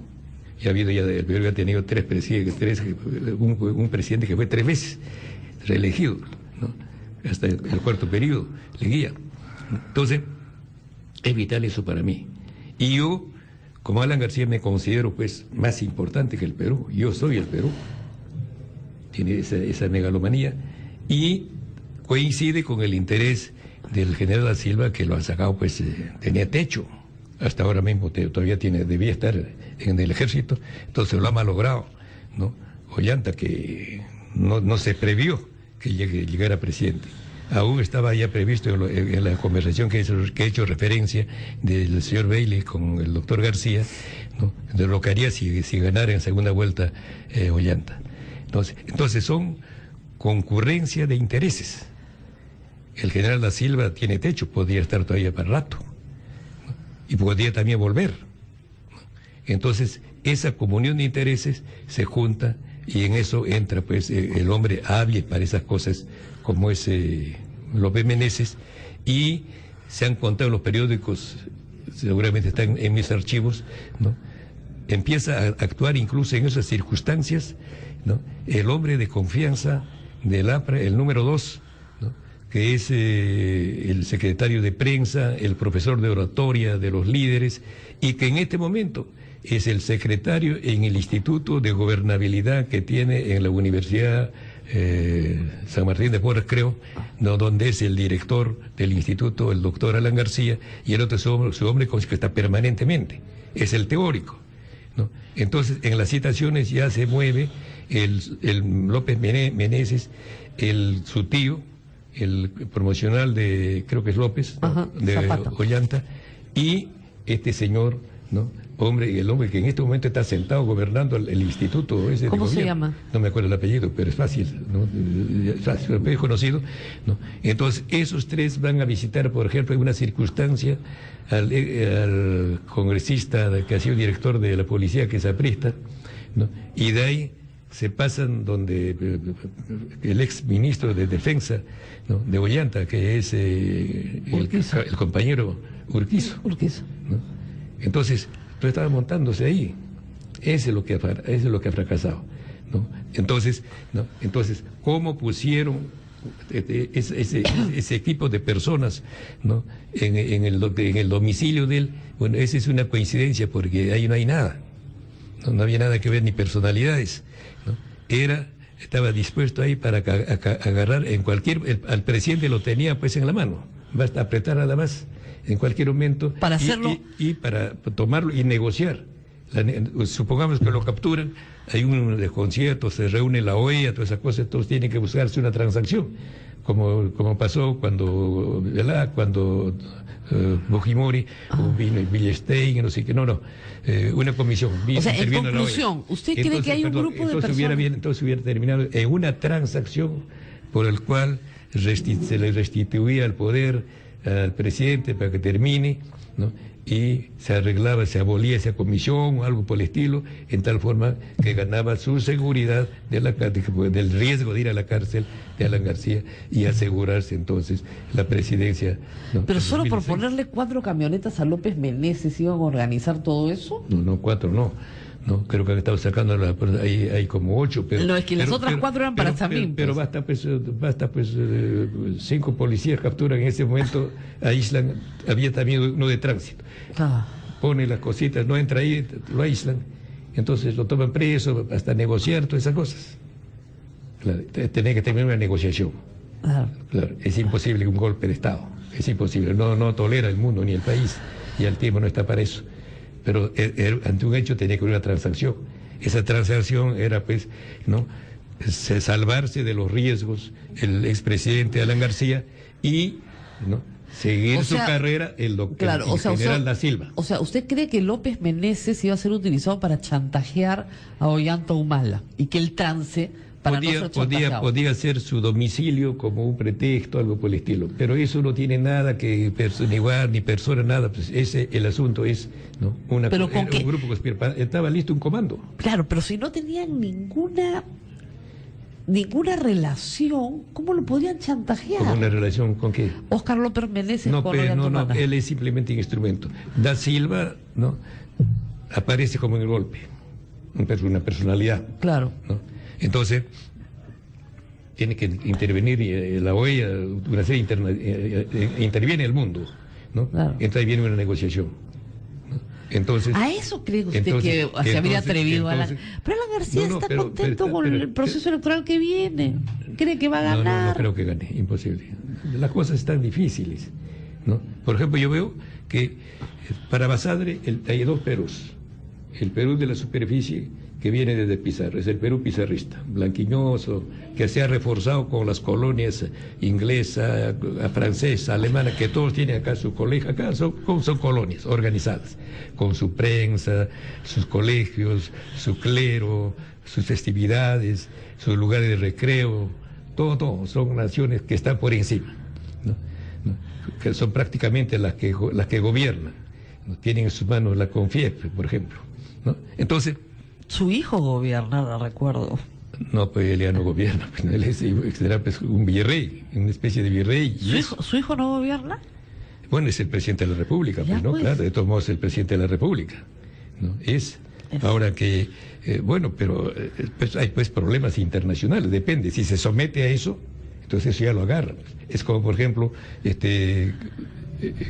El Perú ha tenido un presidente que fue 3 veces reelegido, ¿no?, hasta el 4º periodo, Leguía. Entonces, es vital eso para mí. Y yo, como Alan García, me considero, pues, más importante que el Perú. Yo soy el Perú. Tiene esa megalomanía. Y coincide con el interés del general Da Silva, que lo ha sacado, pues, tenía techo hasta ahora mismo todavía debía estar en el ejército, entonces lo ha malogrado, ¿no? Ollanta, que no se previó que llegara presidente. Aún estaba ya previsto en la conversación que he hecho referencia del señor Bailey con el doctor García, ¿no? De lo que haría si ganara en segunda vuelta Ollanta. Entonces son concurrencia de intereses. El general Da Silva tiene techo, podría estar todavía para rato, ¿no? Y podría también volver, ¿no? Entonces esa comunión de intereses se junta y en eso entra pues el hombre hábil para esas cosas como es López Meneses, y se han contado en los periódicos, seguramente están en mis archivos, ¿no? Empieza a actuar incluso en esas circunstancias, ¿no? El hombre de confianza del APRA, el número 2, ¿no? Que es el secretario de prensa, el profesor de oratoria de los líderes, y que en este momento es el secretario en el Instituto de Gobernabilidad que tiene en la Universidad San Martín de Porres, creo, ¿no? Donde es el director del instituto, el doctor Alan García, y el otro su hombre que está permanentemente, es el teórico, ¿no? Entonces, en las citaciones ya se mueve el López Meneses, su tío, el promocional de, creo que es López, ¿no? De Zapata. Ollanta, y este señor, ¿no? El hombre que en este momento está sentado gobernando el instituto ese. ¿Cómo se llama? No me acuerdo el apellido, pero es fácil, ¿no? Es fácil, es conocido, ¿no? Entonces, esos tres van a visitar, por ejemplo, en una circunstancia al congresista que ha sido director de la policía, que es aprista, ¿no? Y de ahí se pasan donde el ex ministro de Defensa, ¿no? De Ollanta, que es el compañero Urquizo. ¿No? Entonces, estaba montándose ahí. Eso es lo que ha fracasado, ¿no? Entonces, ¿cómo pusieron ese equipo de personas, ¿no? en el domicilio de él? Bueno, esa es una coincidencia, porque ahí no hay nada, no había nada que ver, ni personalidades, ¿no? Estaba dispuesto ahí para agarrar al presidente, lo tenía pues en la mano, basta apretar nada más en cualquier momento para hacerlo y para tomarlo y negociar. Supongamos que lo capturan, hay un desconcierto, se reúne la OEA, todas esas cosas, todos tienen que buscarse una transacción, como pasó cuando Fujimori vino Villestein, no sé qué, una comisión. O sea, en conclusión, ¿usted cree que hay un grupo de personas? Entonces hubiera terminado en una transacción por el cual se le restituía el poder al presidente para que termine, ¿no? Y se arreglaba, se abolía esa comisión o algo por el estilo, en tal forma que ganaba su seguridad del riesgo de ir a la cárcel de Alan García y asegurarse entonces la presidencia, ¿no? Pero solo por ponerle 4 camionetas a López Meneses iban a organizar todo eso. No, 4 no, creo que han estado sacando hay como 8, pero no, es que las otras 4 eran para Samín. Pero basta 5 policías capturan en ese momento, aíslan. Había también uno de tránsito, pone las cositas, no entra ahí, lo aíslan, entonces lo toman preso hasta negociar todas esas cosas. Tiene que terminar una negociación. Claro, es imposible un golpe de Estado, es imposible, no tolera el mundo ni el país, y el tiempo no está para eso. Pero ante un hecho tenía que haber una transacción. Esa transacción era, pues, ¿no?, salvarse de los riesgos el expresidente Alan García y, ¿no?, seguir su carrera el general Da Silva. O sea, ¿usted cree que López Meneses iba a ser utilizado para chantajear a Ollanta Humala y que el trance podía ser su domicilio como un pretexto, algo por el estilo, pero eso no tiene nada que personalizar ni persona, nada, pues el asunto es, ¿no?, un grupo conspiranoico. Estaba listo un comando. Claro, pero si no tenían ninguna relación, ¿cómo lo podían chantajear? ¿Cómo una relación con qué? Óscar López Meneses con Ollanta Humala. Él es simplemente un instrumento. Da Silva, ¿no?, aparece como en el golpe, una personalidad. Claro. ¿No? Entonces, tiene que intervenir la OEA, una serie interviene el mundo, ¿no? Claro. Entonces viene una negociación, ¿no? Entonces, ¿a eso cree usted que se habría atrevido Alan? Pero Alan García está contento con el proceso electoral que viene. ¿Cree que va a ganar? No creo que gane, imposible. Las cosas están difíciles, ¿no? Por ejemplo, yo veo que para Basadre hay dos Perús. El Perú de la superficie, que viene desde Pizarro, es el Perú pizarrista, blanquiñoso, que se ha reforzado con las colonias inglesa, francesa, alemana, que todos tienen acá su colegio, acá son colonias organizadas, con su prensa, sus colegios, su clero, sus festividades, sus lugares de recreo, todo, son naciones que están por encima, ¿no? Que son prácticamente las que gobiernan, ¿no? Tienen en sus manos la CONFIEP, por ejemplo, ¿no? Entonces, su hijo gobierna, recuerdo. No, pues él ya no gobierna, pues, él será pues, un virrey, una especie de virrey. ¿Su hijo no gobierna? Bueno, es el presidente de la República, pues, ¿no? Pues. Claro, de todos modos es el presidente de la República, ¿no? Ahora que, bueno, pero pues, hay pues problemas internacionales, depende, si se somete a eso, entonces eso ya lo agarra. Es como, por ejemplo,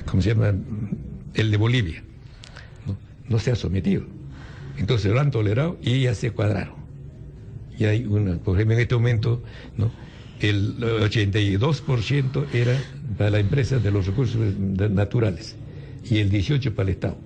¿cómo se llama? El de Bolivia, no se ha sometido. Entonces lo han tolerado y ya se cuadraron. Y hay por ejemplo, en este momento, ¿no? El 82% era para la empresa de los recursos naturales y el 18% para el Estado,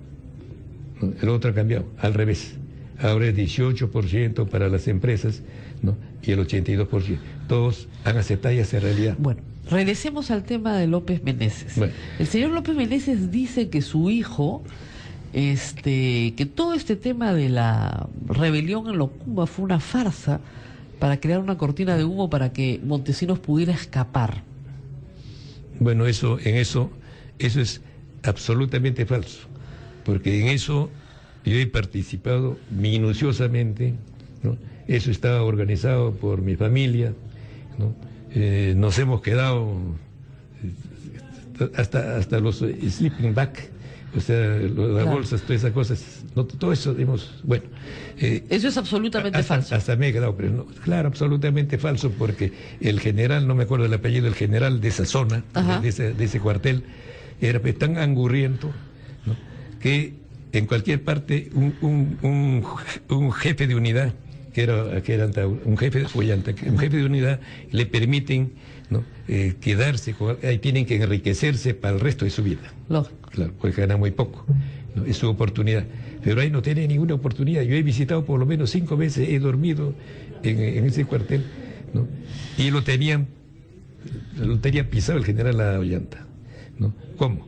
¿no? El otro ha cambiado, al revés. Ahora es 18% para las empresas, ¿no? Y el 82%. Todos han aceptado y hacer realidad. Bueno, regresemos al tema de López Meneses. Bueno. El señor López Meneses dice que su hijo... que todo este tema de la rebelión en Locumba fue una farsa para crear una cortina de humo para que Montesinos pudiera escapar. Bueno, eso es absolutamente falso, porque en eso yo he participado minuciosamente, ¿no? Eso estaba organizado por mi familia, ¿no? Nos hemos quedado hasta los sleeping bag. O sea, las bolsas, todas esas cosas, todo eso, bueno. Eso es absolutamente falso. Hasta me he quedado, pero no, claro, absolutamente falso, porque el general, no me acuerdo el apellido, el general de esa zona, de ese cuartel, era pues, tan angurriento, ¿no? Que en cualquier parte un jefe de unidad, que era un jefe de unidad, le permiten, ¿no? Quedarse, ahí tienen que enriquecerse para el resto de su vida. Claro, porque gana muy poco, ¿no? Es su oportunidad. Pero ahí no tiene ninguna oportunidad. Yo he visitado por lo menos 5 veces, he dormido en ese cuartel, ¿no? Y lo tenía pisado el general La Ollanta, ¿no? ¿Cómo?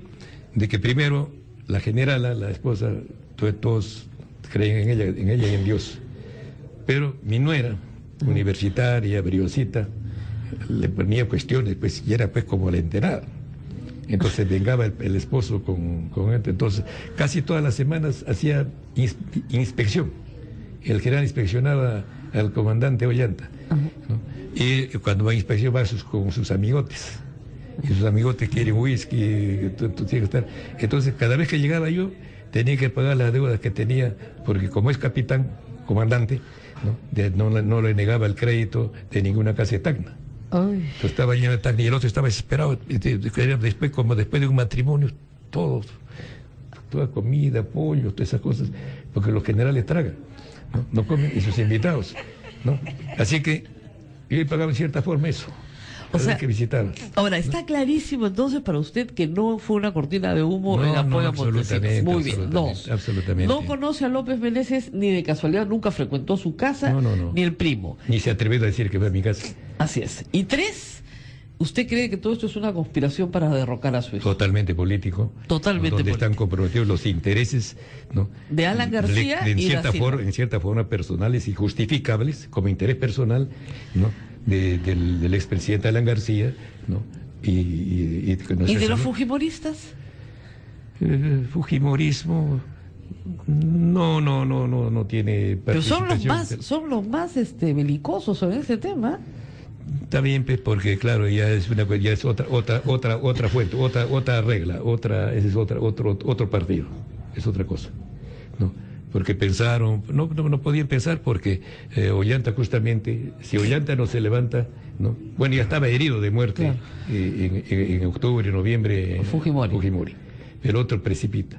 De que primero la generala, la esposa, todos creen en ella y en Dios. Pero mi nuera, universitaria, briosita, le ponía cuestiones, pues, y era pues como la enterada. Entonces vengaba el esposo con él. Entonces, casi todas las semanas hacía inspección. El general inspeccionaba al comandante Ollanta, ¿no? Y cuando va a inspección va con sus amigotes. Y sus amigotes quieren whisky, tú tienes que estar. Entonces, cada vez que llegaba yo, tenía que pagar las deudas que tenía, porque como es comandante, ¿no? No le negaba el crédito de ninguna casa de Tacna. Entonces estaba lleno de Tacna y el otro estaba desesperado. Después de un matrimonio, toda comida, pollo, todas esas cosas, porque los generales tragan, no comen, y sus invitados, ¿no? Así que yo le pagaba en cierta forma eso. O sea, que visitaban. Ahora, está clarísimo entonces para usted que no fue una cortina de humo en apoyo a Montesinos. Muy bien, absolutamente. No conoce a López Meneses ni de casualidad, nunca frecuentó su casa, ni el primo. Ni se atrevió a decir que fue a mi casa. Así es. Y 3, ¿usted cree que todo esto es una conspiración para derrocar a su hijo? Totalmente político. Totalmente donde político. Están comprometidos los intereses, ¿no? De Alan García en cierta forma personales y justificables, como interés personal, ¿no? Del expresidente Alan García, ¿no? ¿Y de los fujimoristas? Fujimorismo no tiene participación. Pero son los más belicosos en ese tema. Está bien, pues, porque claro, ya es otra fuente, otra regla, ese es otro partido, es otra cosa, ¿no? Porque pensaron, no podían pensar porque Ollanta justamente, si Ollanta no se levanta, ¿no? Bueno, ya estaba herido de muerte, claro. En octubre, noviembre, Fujimori. El otro precipita,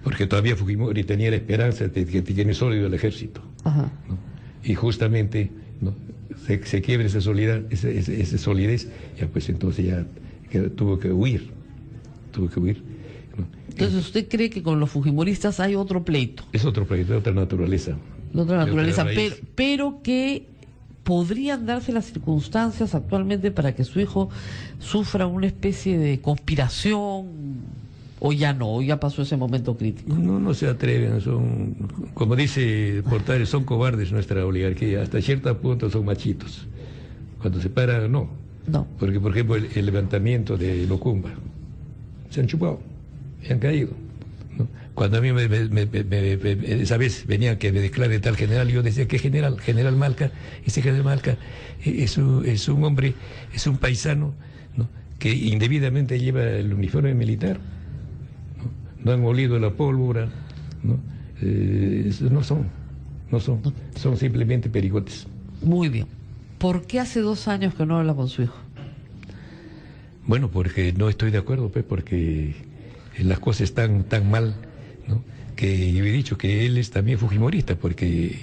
porque todavía Fujimori tenía la esperanza de que tiene sólido el ejército, ¿no? Y justamente, ¿no? se quiebra esa solidez, ya pues entonces ya tuvo que huir. ¿no? Entonces, ¿usted cree que con los fujimoristas hay otro pleito? Es otro pleito, de otra naturaleza. De otra naturaleza, otra raíz. pero que podrían darse las circunstancias actualmente para que su hijo sufra una especie de conspiración, o ya no, o ya pasó ese momento crítico. No se atreven, son, como dice Portales, son cobardes nuestra oligarquía, hasta cierto punto son machitos. Cuando se paran, no. Porque, por ejemplo, el levantamiento de Locumba, se han chupado, se han caído, ¿no? Cuando a mí esa vez venía que me declare tal general, yo decía, ¿qué general? General Malca. Ese general Malca es un hombre, es un paisano, ¿no?, que indebidamente lleva el uniforme militar, ¿no? No han olido la pólvora, ¿no? Son simplemente pericotes. Muy bien. ¿Por qué hace 2 años que no habla con su hijo? Bueno, porque no estoy de acuerdo, pues, porque las cosas están tan mal, ¿no?, que yo he dicho que él es también fujimorista, porque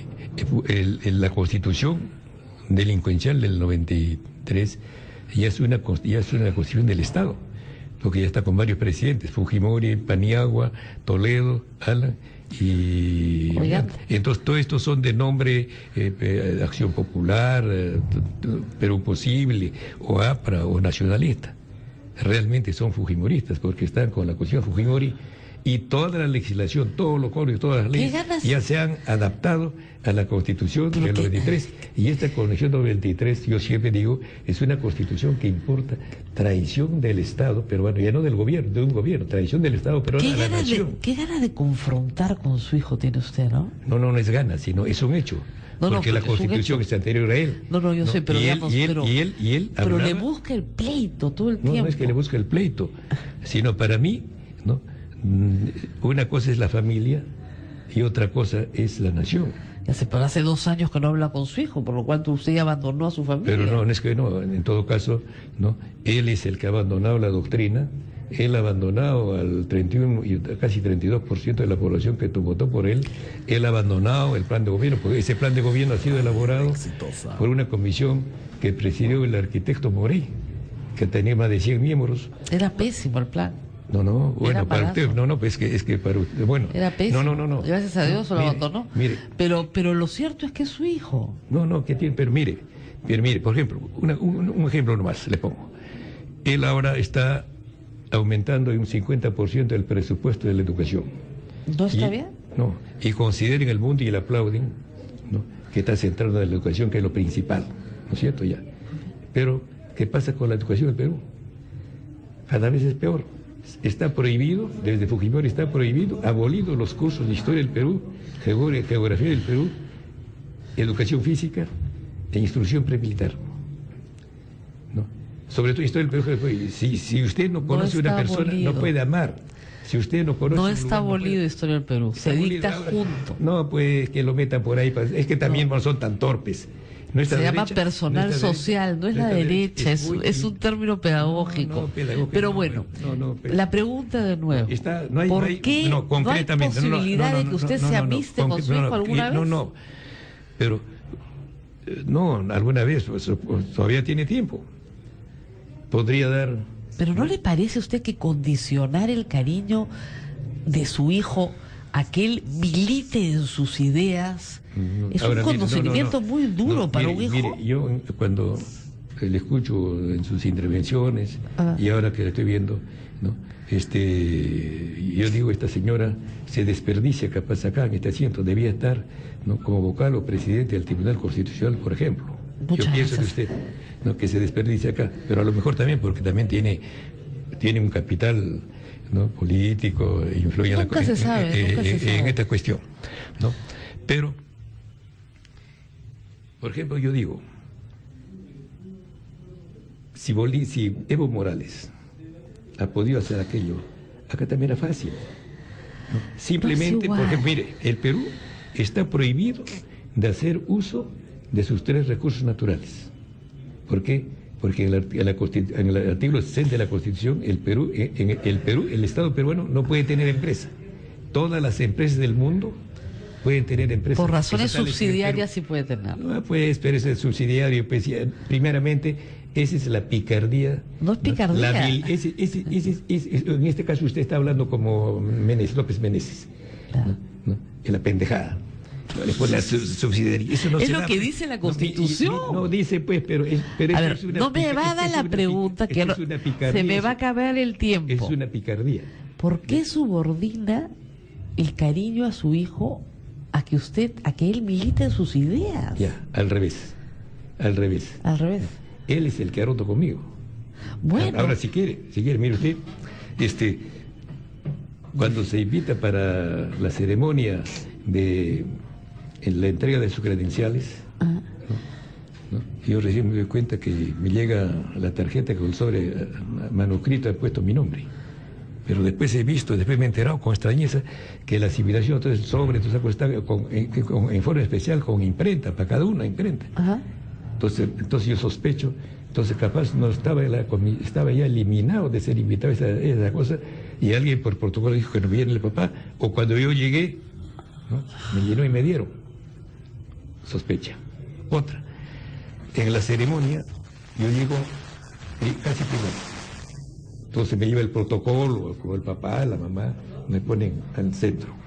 la constitución delincuencial del 93 ya es una constitución del Estado, porque ya está con varios presidentes, Fujimori, Paniagua, Toledo, Alan y... Entonces, todo esto son de nombre Acción Popular, Perú Posible, o APRA, o nacionalista. Realmente son fujimoristas, porque están con la Constitución Fujimori, y toda la legislación, todos los códigos, todas las leyes ya se han adaptado a la Constitución del 93, y esta Constitución del 93, yo siempre digo, es una Constitución que importa traición del Estado peruano, ya no del gobierno, de un gobierno, traición del Estado peruano a la nación. ¿Qué ganas de confrontar con su hijo tiene usted, no? No es ganas, sino es un hecho. Porque la Constitución es anterior a él. Yo sé, pero digamos, él pero le busca el pleito todo el tiempo. No es que le busque el pleito, sino para mí, ¿no?, una cosa es la familia y otra cosa es la nación. Pero hace 2 años que no habla con su hijo, por lo cual usted abandonó a su familia. Pero no es que no, en todo caso, no, él es el que ha abandonado la doctrina, él ha abandonado al 31 y casi 32% de la población que votó por él, él ha abandonado el plan de gobierno, porque ese plan de gobierno ha sido elaborado por una comisión que presidió el arquitecto Morey, que tenía más de 100 miembros. Era pésimo el plan. Bueno, para usted, pues es que para usted, bueno. Era pésimo. No. Gracias a Dios se lo abandonó. Mire. Pero lo cierto es que es su hijo. Que tiene, pero mire, por ejemplo, un ejemplo nomás le pongo. Él ahora está aumentando en un 50% el presupuesto de la educación. ¿No está bien? No, y consideren el mundo y le aplauden, ¿no?, que está centrado en la educación, que es lo principal, ¿no es cierto? Ya. Pero, ¿qué pasa con la educación en Perú? Cada vez es peor. Está prohibido, desde Fujimori está prohibido, abolido los cursos de historia del Perú, geografía del Perú, educación física e instrucción premilitar, ¿no? Sobre todo historia del Perú. Si usted no conoce una persona, no puede amar. Si usted no conoce... No está abolido historia del Perú, se dicta junto. No, pues que lo metan por ahí, es que también no son tan torpes. Se llama personal social, no es la derecha, es un término pedagógico. Pero bueno, la pregunta de nuevo, ¿por qué no hay posibilidad de que usted se amiste con su hijo alguna vez? Pero alguna vez, pues, todavía tiene tiempo. Podría dar... Pero ¿no le parece a usted que condicionar el cariño de su hijo a que él milite en sus ideas es un conocimiento muy duro para un hijo? Mire, yo cuando le escucho en sus intervenciones y ahora que la estoy viendo, ¿no?, yo digo, esta señora se desperdicia capaz acá en este asiento, debía estar, ¿no?, como vocal o presidente del Tribunal Constitucional, por ejemplo. Yo pienso que usted, ¿no?, que se desperdicia acá, pero a lo mejor también porque también tiene un capital, ¿no?, político, influye en esta cuestión, ¿no? Pero, por ejemplo, yo digo, si Evo Morales ha podido hacer aquello, acá también era fácil, ¿no? Simplemente, por ejemplo, mire, el Perú está prohibido de hacer uso de sus 3 recursos naturales. ¿Por qué? Porque en el artículo 60 de la Constitución, el Estado peruano no puede tener empresa. Todas las empresas del mundo pueden tener empresas. Por razones subsidiarias sí puede tener. No, pues, pero ese subsidiario, pues, primeramente, Esa es la picardía. No es picardía. En este caso usted está hablando como López Meneses. Claro. ¿No? En la pendejada. No le pone la subsidiaria. Eso no es se lo da, que pues. dice la Constitución. No dice, pues, pero a ver, no me va a dar la pregunta, que se me va a acabar el tiempo. Es una picardía. ¿Por qué subordina el cariño a su hijo a que él milite en sus ideas? Ya, al revés. Al revés. Él es el que ha roto conmigo. Bueno. Ahora, si quiere, mire usted, cuando se invita para la ceremonia en la entrega de sus credenciales, ¿no? Yo recién me doy cuenta que me llega la tarjeta con el sobre manuscrito, ha puesto mi nombre. Pero después después me he enterado con extrañeza que la invitación, entonces el sobre, entonces está en forma especial con imprenta, para cada una imprenta. Ajá. Entonces yo sospecho, entonces capaz no estaba ya eliminado de ser invitado a esa cosa, y alguien por protocolo dijo que no viene el papá, o cuando yo llegué, ¿no? Me llenó y me dieron. Sospecha. Otra. En la ceremonia, yo llego casi primero. Entonces me lleva el protocolo, con el papá, la mamá, me ponen al centro.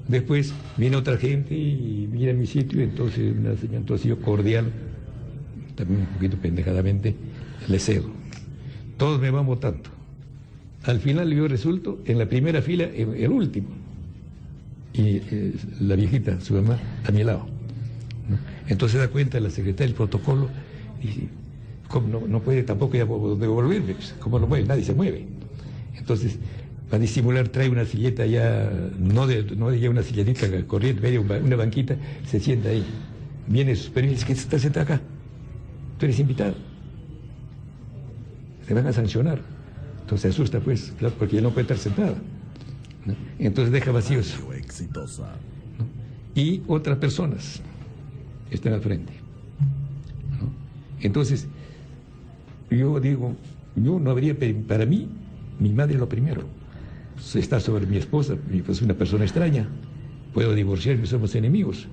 Después viene otra gente y mira mi sitio, entonces una señora, entonces yo cordial, también un poquito pendejadamente, le cedo. Todos me van votando. Al final yo resulto en la primera fila, el último. Y la viejita, su mamá, a mi lado, ¿no? Entonces se da cuenta la secretaria del protocolo y dice, ¿cómo no puede tampoco ya devolverme? ¿Cómo no mueve? Nadie se mueve. Entonces, para disimular, trae una silleta ya, no ya una silletita corriente, medio una banquita, se sienta ahí. Viene su superior y dice, ¿qué está sentado acá? Tú eres invitado. Te van a sancionar. Entonces se asusta, pues, claro, porque ya no puede estar sentada, ¿no? Entonces deja vacíos. ¿No? Y otras personas están al frente, ¿no? Entonces, yo digo, yo no habría, para mí, mi madre es lo primero. Está sobre mi esposa, pues una persona extraña. Puedo divorciarme, somos enemigos,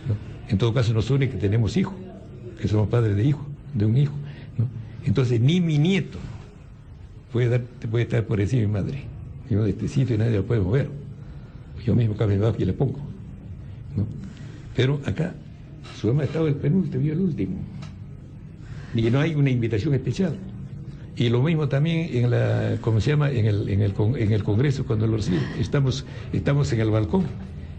¿no? En todo caso nos une que tenemos hijo, que somos padres de un hijo, ¿no? Entonces ni mi nieto puede estar por encima de mi madre. Yo de este sitio nadie lo puede mover. Yo mismo acá me bajo y le pongo, ¿no? Pero acá, su mamá estaba el penúltimo y el último. Y no hay una invitación especial. Y lo mismo también en el Congreso, cuando lo reciben. Estamos en el balcón.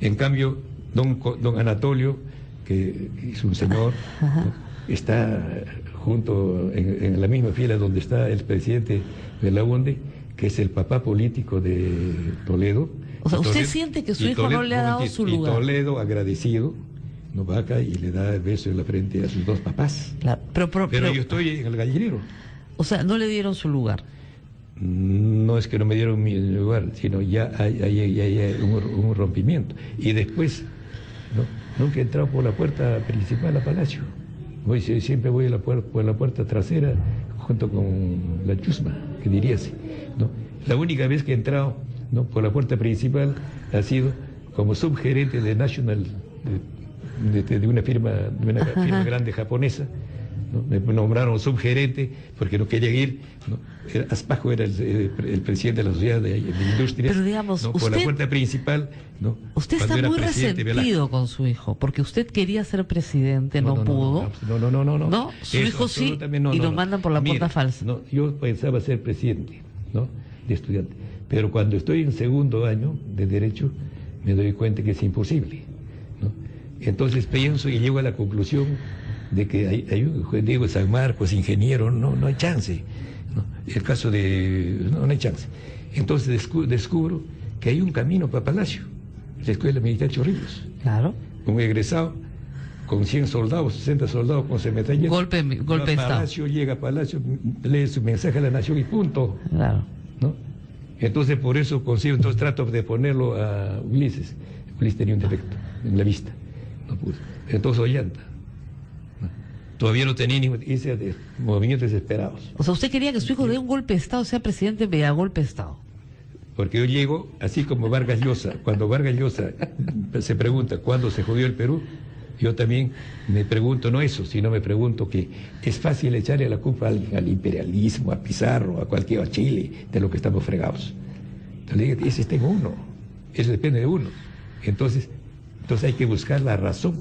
En cambio, don Anatolio, que es un señor, ¿no? Está junto en la misma fila donde está el presidente de la UNDE, que es el papá político de Toledo. O sea, ¿usted siente que su hijo Toledo, no le ha dado su lugar? Y Toledo, agradecido, no va acá y le da el beso en la frente a sus dos papás. Claro, pero yo estoy en el gallinero. O sea, no le dieron su lugar. No es que no me dieron mi lugar, sino ya hay un rompimiento. Y después, nunca he entrado por la puerta principal a Palacio. Siempre voy por la puerta trasera junto con la chusma, que diríase, ¿no? La única vez que he entrado, ¿no?, por la puerta principal ha sido como subgerente de National, de una firma grande japonesa, ¿no? Me nombraron subgerente porque no quería ir, ¿no? Aspajo era el presidente de la sociedad de industrias. Pero digamos, ¿no? Por la puerta principal, ¿no? Usted está muy resentido con su hijo, porque usted quería ser presidente, no pudo. No, su hijo sí, y lo mandan por la puerta falsa. No, yo pensaba ser presidente, ¿no?, de estudiante. Pero cuando estoy en segundo año de Derecho, me doy cuenta que es imposible, ¿no? Entonces pienso y llego a la conclusión de que hay un Juan Diego San Marcos, ingeniero, no hay chance, ¿no? El caso no hay chance. Entonces descubro que hay un camino para Palacio, la Escuela Militar Chorrillos. Claro. Un egresado con 100 soldados, 60 soldados con metralletas. Golpe de Estado. Llega a Palacio, lee su mensaje a la nación y punto. Claro. ¿No? Entonces por eso trato de ponerlo a Ulises. Ulises tenía un defecto en la vista, no pude. Entonces Ollanta. Todavía no tenía ni hice movimientos desesperados. O sea, usted quería que su hijo dé un golpe de Estado, sea presidente vía golpe de Estado. Porque yo llego, así como Vargas Llosa, cuando Vargas Llosa se pregunta cuándo se jodió el Perú, Yo también me pregunto, no eso, sino me pregunto que es fácil echarle la culpa al imperialismo, a Pizarro, a Chile, de lo que estamos fregados. Entonces, ese está en uno, eso depende de uno. Entonces hay que buscar la razón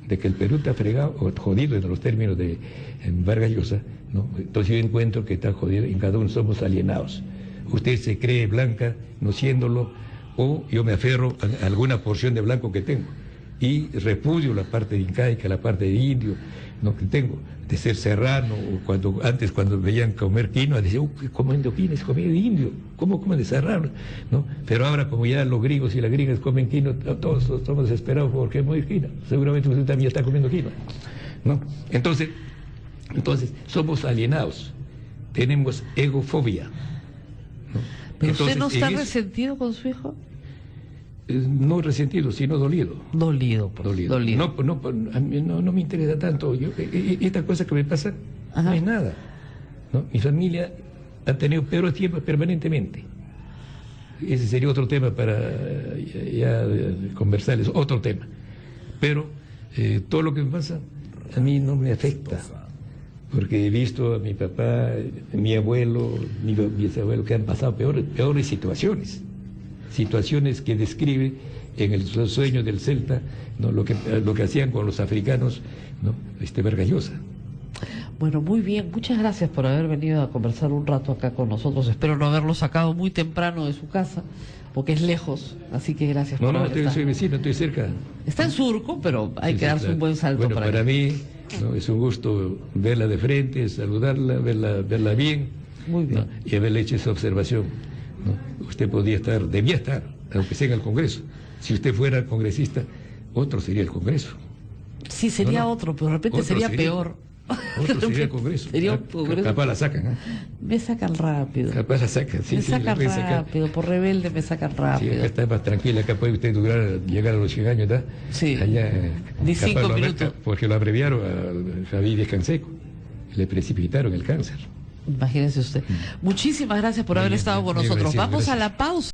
de que el Perú está fregado o jodido en los términos de Vargas Llosa, ¿no? Entonces yo encuentro que está jodido y en cada uno somos alienados. Usted se cree blanca no siéndolo, o yo me aferro a alguna porción de blanco que tengo y repudio la parte incaica, la parte de indio, ¿no? Que tengo, de ser serrano, o antes cuando veían comer quinoa, decían, comiendo quinoa es comida de indio, ¿cómo comen de serrano? ¿No? Pero ahora como ya los griegos y las griegas comen quinoa, todos estamos desesperados porque es muy quinoa, seguramente usted también está comiendo quinoa, ¿no? Entonces somos alienados, tenemos egofobia, ¿no? ¿Pero entonces, usted no está resentido con su hijo? No resentido, sino dolido. Dolido. No, a mí no me interesa tanto. Esta cosa que me pasa no es nada, ¿no? Mi familia ha tenido peores tiempos permanentemente. Ese sería otro tema para ya conversarles, otro tema. Pero todo lo que me pasa a mí no me afecta, porque he visto a mi papá, mi abuelo, mi bisabuelo que han pasado peores situaciones que describe en el sueño del Celta, ¿no? lo que hacían con los africanos, ¿no? Vargas Llosa. Bueno, muy bien, muchas gracias por haber venido a conversar un rato acá con nosotros. Espero no haberlo sacado muy temprano de su casa, porque es lejos, así que gracias por haber estado. Soy vecino, estoy cerca. Está en Surco, pero hay que darse un buen salto para mí, ¿no? Es un gusto verla de frente, saludarla, verla bien, muy bien, ¿no? Y haberle hecho esa observación, ¿no? Usted debía estar, aunque sea en el Congreso. Si usted fuera congresista, otro sería el Congreso. Sí, sería otro, pero de repente sería peor. Otro sería el Congreso. Capaz la sacan. Me sacan rápido. Capaz la sacan, sí. Me sacan rápido, por rebelde me sacan rápido. Sí, acá está más tranquila, acá puede usted llegar a los 100 años, ¿verdad? Sí. Allá, ni 5 minutos. Porque lo abreviaron a Javier Canseco. Le precipitaron el cáncer. Imagínense usted. Muchísimas gracias por haber estado con nosotros. Vamos a la pausa.